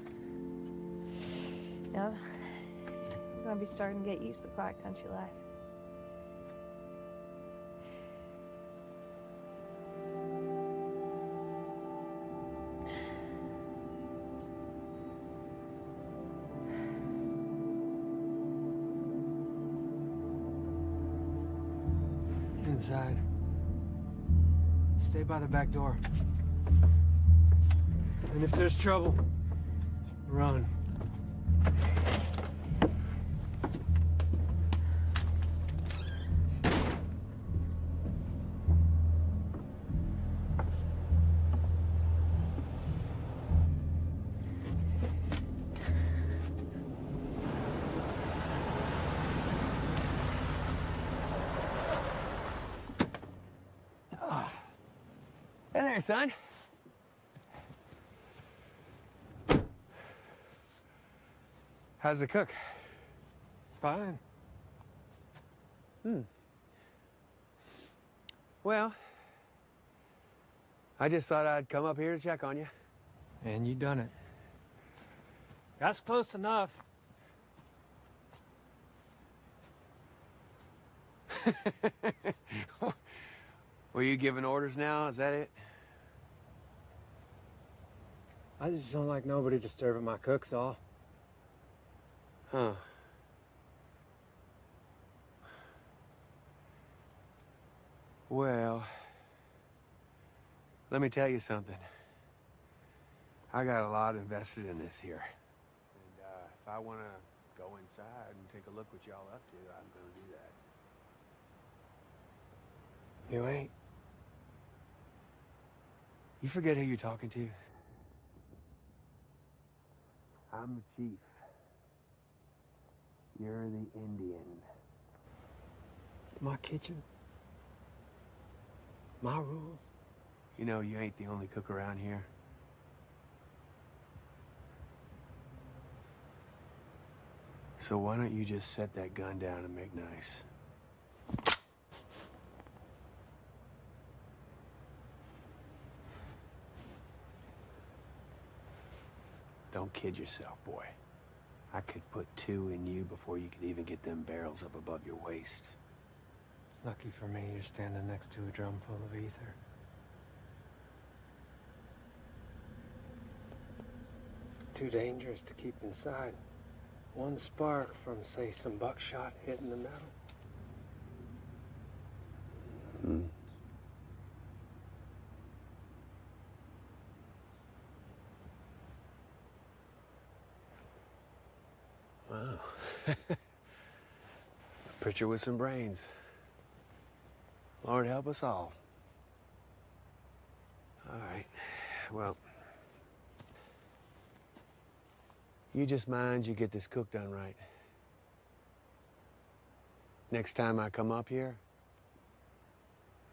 You know, I'm gonna be starting to get used to quiet country life. Inside. Stay by the back door. And if there's trouble, run. Hey there, son. How's the cook? Fine. Well, I just thought I'd come up here to check on you. And you done it. That's close enough. Were you giving orders now? Is that it? I just don't like nobody disturbing my cook's all. Huh. Well, let me tell you something. I got a lot invested in this here. And if I want to go inside and take a look what y'all up to, I'm going to do that. You ain't. You forget who you're talking to? I'm the chief. You're the Indian. My kitchen. My rules. You know, you ain't the only cook around here. So why don't you just set that gun down and make nice? Don't kid yourself, boy. I could put 2 in you before you could even get them barrels up above your waist. Lucky for me, you're standing next to a drum full of ether. Too dangerous to keep inside. One spark from, say, some buckshot hitting the metal. Wow. A preacher with some brains. Lord help us all. All right. Well, you just mind you get this cook done right. Next time I come up here,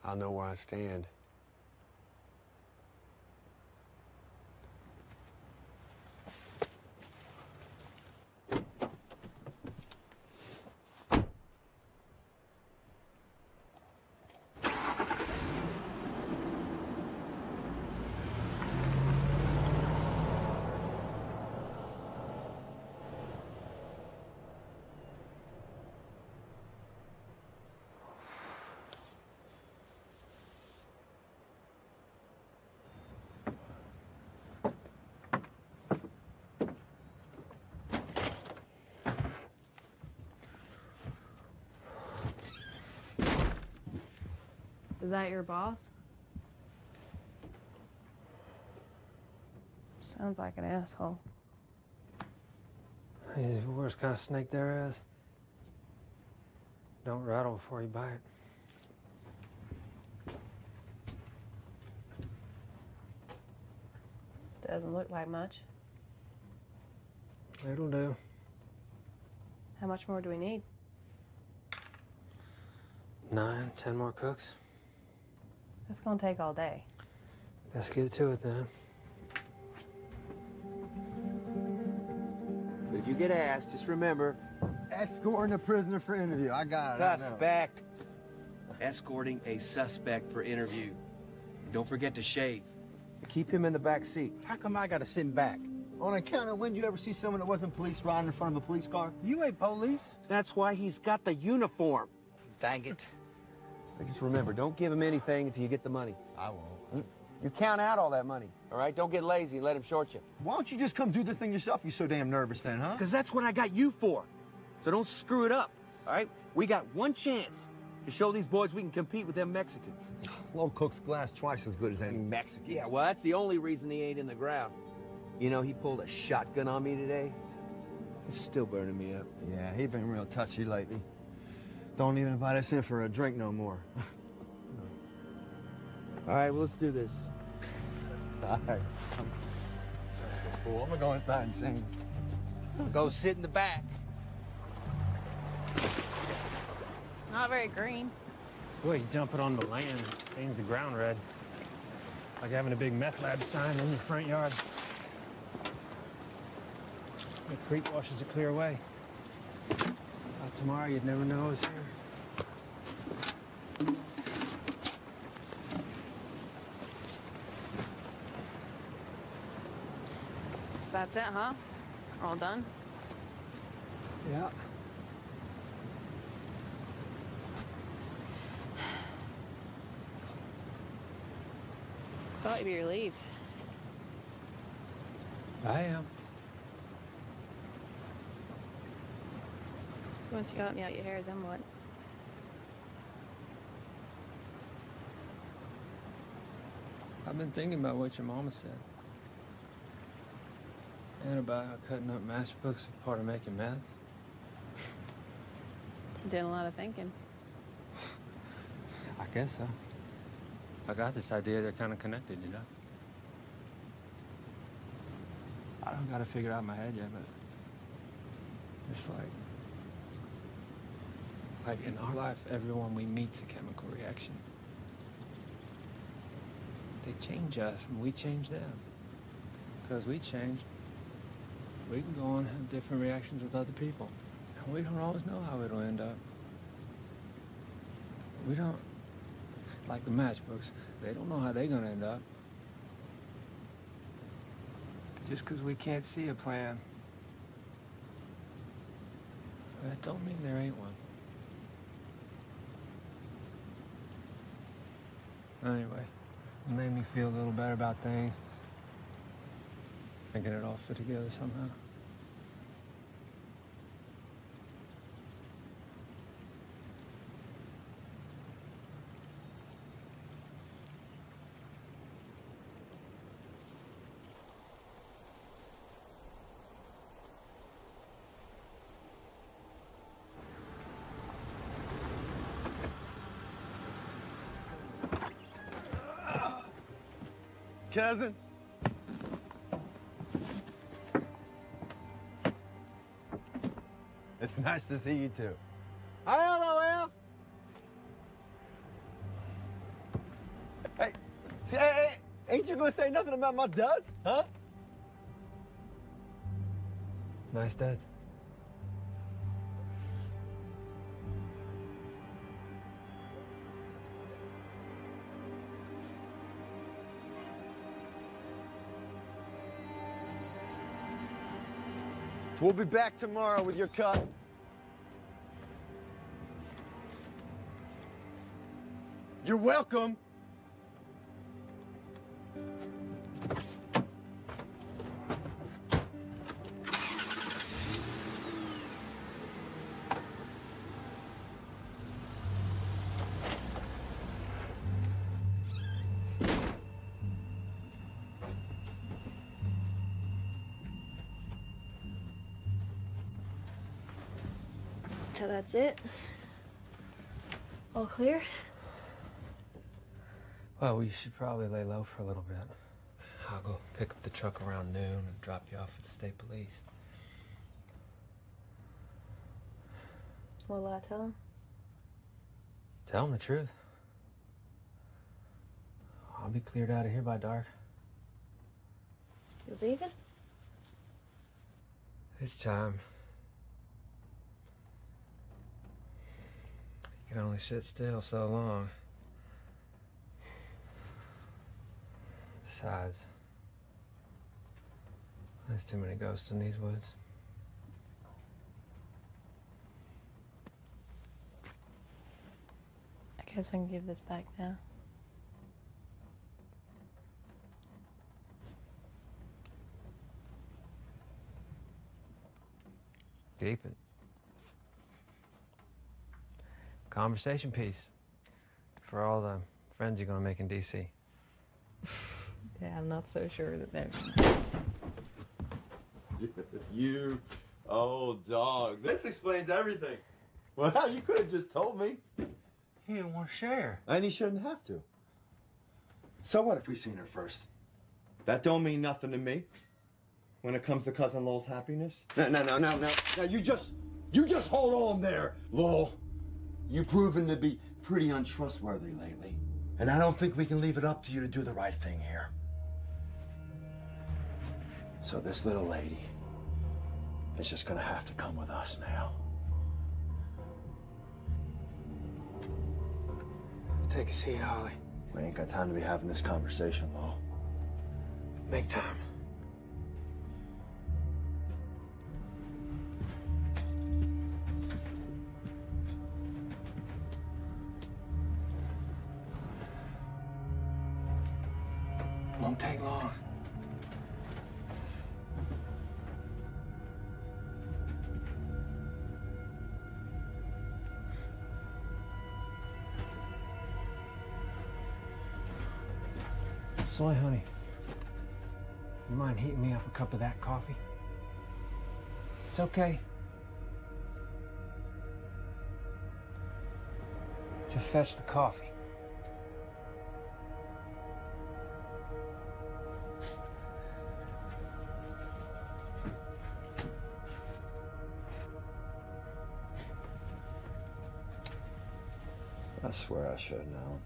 I'll know where I stand. Is that your boss? Sounds like an asshole. He's the worst kind of snake there is. Don't rattle before you bite. Doesn't look like much. It'll do. How much more do we need? 9, 10 more cooks. That's gonna take all day. Let's get to it then. But if you get asked, just remember, Escorting a prisoner for interview. I got it. suspect. Escorting a suspect for interview. And don't forget to shave. Keep him in the back seat. How come I gotta sit back? On account of when did you ever see someone that wasn't police riding in front of a police car? You ain't police. That's why he's got the uniform. Dang it. But just remember, don't give him anything until you get the money. I won't. You count out all that money, all right? Don't get lazy and let him short you. Why don't you just come do the thing yourself? You're so damn nervous then, huh? Because that's what I got you for. So don't screw it up, all right? We got one chance to show these boys we can compete with them Mexicans. Low cook's glass twice as good as any Mexican. Yeah, well, that's the only reason he ain't in the ground. You know, he pulled a shotgun on me today. It's still burning me up. Yeah, he been real touchy lately. Don't even invite us in for a drink no more. All right, well, let's do this. All right. Fool. I'm gonna go inside and change. Go sit in the back. Not very green. Boy, you dump it on the land, it stains the ground red. Like having a big meth lab sign in your front yard. The creek washes it clear away. Tomorrow, you'd never know I was here. So that's it, huh? We're all done? Yeah. Thought you'd be relieved. I am. So once you got me out your hair, then what? I've been thinking about what your mama said. And about how cutting up matchbooks is part of making meth. Did a lot of thinking. I guess so. I got this idea they're kind of connected, you know? I don't got it figured out in my head yet, but it's like in our life, everyone we meet's a chemical reaction. They change us and we change them. Because we change, we can go on and have different reactions with other people. And we don't always know how it'll end up. We don't, like the matchbooks, they don't know how they're gonna end up. Just because we can't see a plan, that don't mean there ain't one. Anyway, it made me feel a little better about things. Thinking it all fit together somehow. Cousin? It's nice to see you too. Hi, LOL. Hey, see, hey, ain't you gonna say nothing about my duds, huh? Nice dads. We'll be back tomorrow with your cut. You're welcome. So that's it? All clear? Well, we should probably lay low for a little bit. I'll go pick up the truck around noon and drop you off at the state police. What'll I tell him? Tell him the truth. I'll be cleared out of here by dark. You leaving? It's time. You can only sit still so long. Besides, there's too many ghosts in these woods. I guess I can give this back now. Keep it. Conversation piece for all the friends you're gonna make in DC. Yeah, I'm not so sure that they're... You old dog. This explains everything. Well, you could have just told me. He didn't want to share. And he shouldn't have to. So what if we seen her first? That don't mean nothing to me. When it comes to Cousin Lowell's happiness. No. Now you just hold on there, Lowell. You've proven to be pretty untrustworthy lately. And I don't think we can leave it up to you to do the right thing here. So this little lady is just gonna have to come with us now. Take a seat, Holly. We ain't got time to be having this conversation, Lowell. Make time. Won't take long. Soy honey. You mind heating me up a cup of that coffee? It's okay. Just fetch the coffee. I swear I should have known.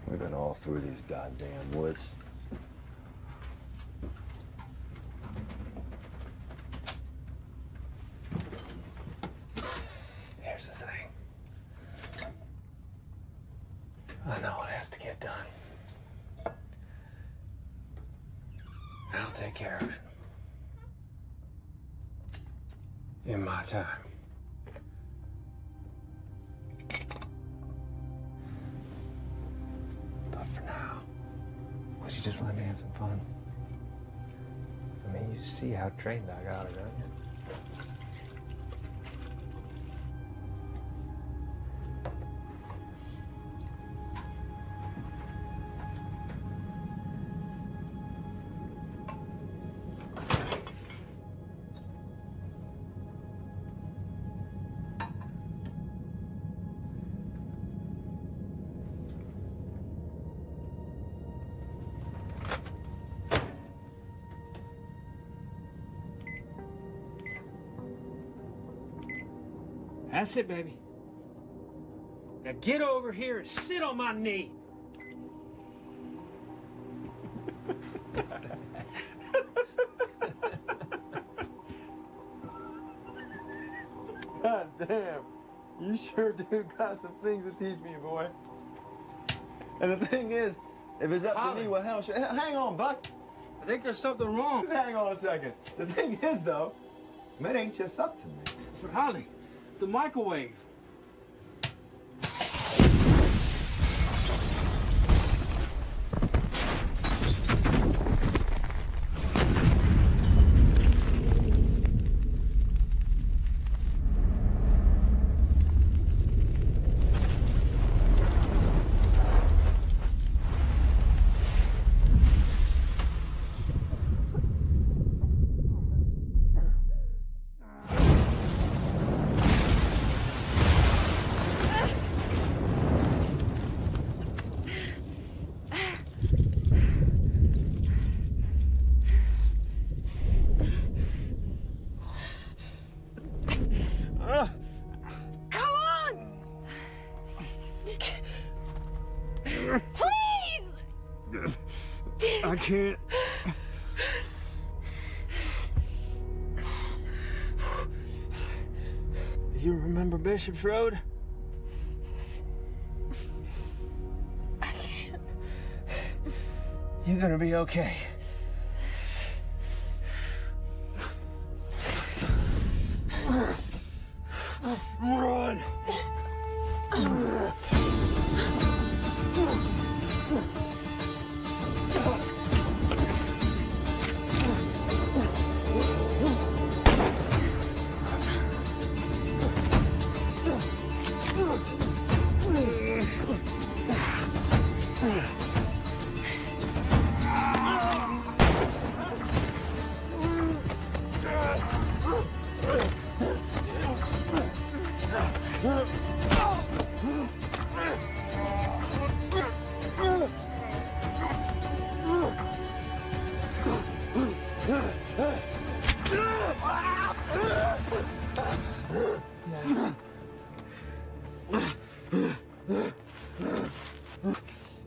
We've been all through these goddamn woods. Here's the thing. I know what has to get done. I'll take care of it. In my time. But for now, would you just let me have some fun? I mean, you see how trained I got her, don't you? That's it, baby. Now get over here and sit on my knee. God damn. You sure do got some things to teach me, boy. And the thing is, if it's up to me, well, hell, hang on, Buck. I think there's something wrong. Just hang on a second. The thing is, though, it ain't just up to me. But Holly, the microwave. I can't. You remember Bishop's Road? I can't. You're gonna be okay. Run!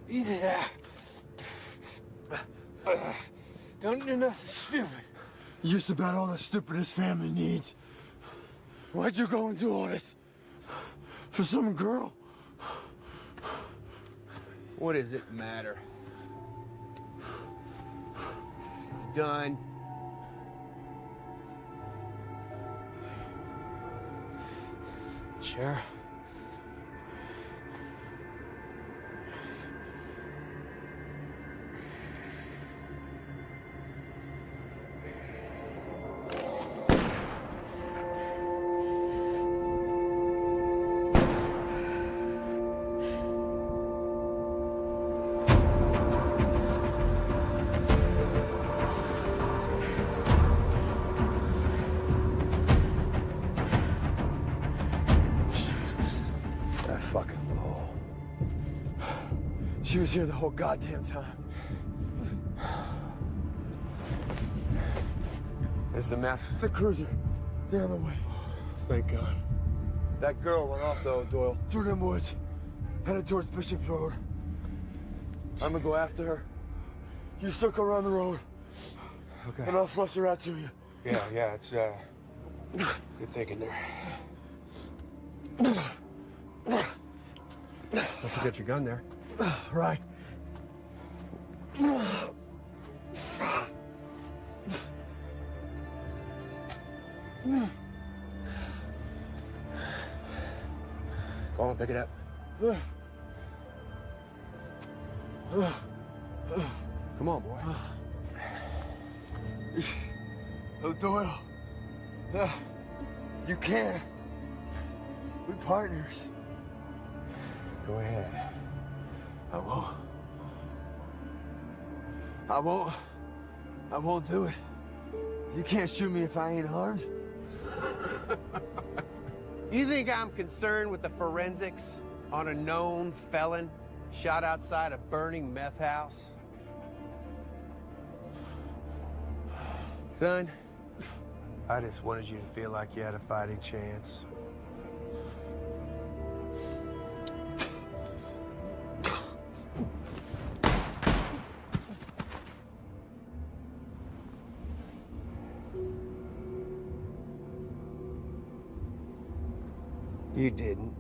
Easy now. Don't do nothing stupid. You're just about all the stupid this family needs. Why'd you go and do all this? For some girl? What does it matter? It's done. Sure. She was here the whole goddamn time. It's the meth. The cruiser. They're on the way. Thank God. That girl went off though, Doyle. Through them woods. Headed towards Bishop Road. I'm gonna go after her. You circle around the road. Okay. And I'll flush her out to you. Yeah, it's good thinking there. Don't forget your gun there. Right. Go on, pick it up. Come on, boy. Oh, Doyle. You can. We're partners. Go ahead. I won't. I won't. I won't do it. You can't shoot me if I ain't armed. You think I'm concerned with the forensics on a known felon shot outside a burning meth house? Son, I just wanted you to feel like you had a fighting chance. You didn't.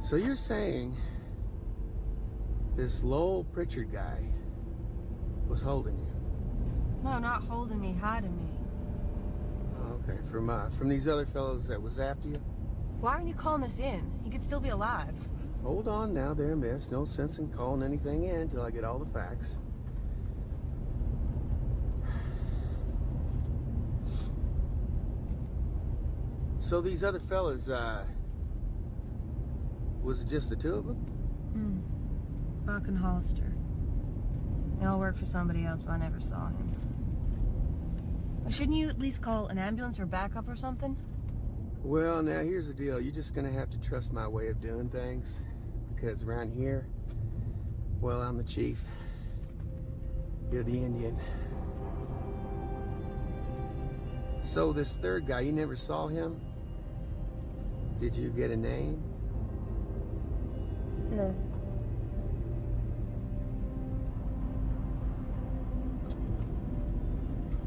So you're saying this Lowell Pritchard guy was holding you? No, not holding me, hiding me. Okay, from these other fellows that was after you? Why aren't you calling us in? He could still be alive. Hold on now there, miss. No sense in calling anything in until I get all the facts. So these other fellas, was it just the two of them? Buck and Hollister. They all work for somebody else, but I never saw him. Shouldn't you at least call an ambulance or backup or something? Well, now here's the deal. You're just gonna have to trust my way of doing things. Because around here, well, I'm the chief. You're the Indian. So this third guy, you never saw him? Did you get a name? No.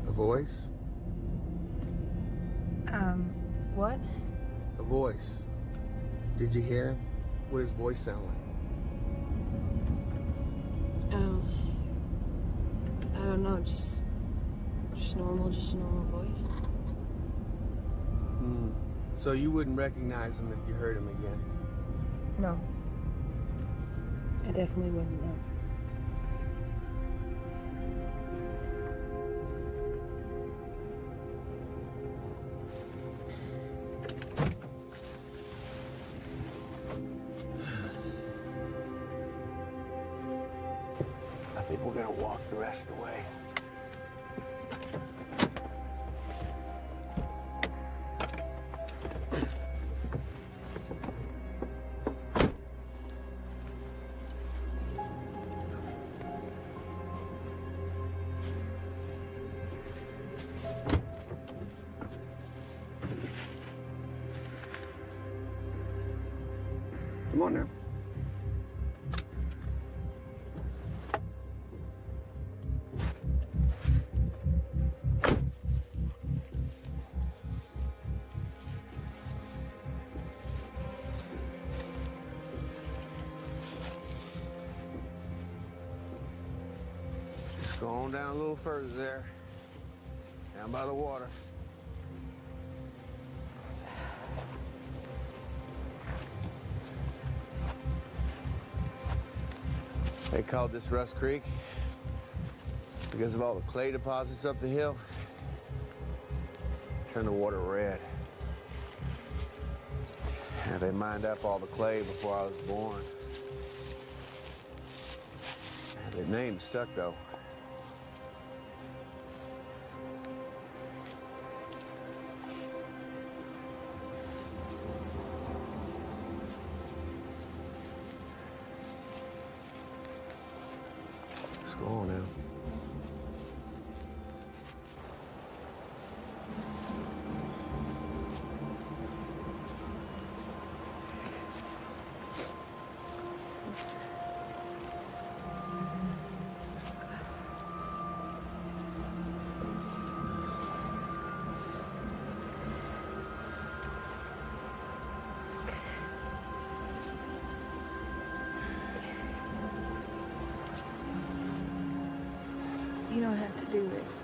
A voice? What? A voice. Did you hear him? What does his voice sound like? I don't know, just a normal voice. So you wouldn't recognize him if you heard him again? No. I definitely wouldn't know. I think we're gonna walk the rest of the way. Come on now. Just go on down a little further there. Down by the water. They called this Rust Creek because of all the clay deposits up the hill. Turned the water red. Yeah, they mined up all the clay before I was born. The name stuck though. Let's go on now. You don't have to do this.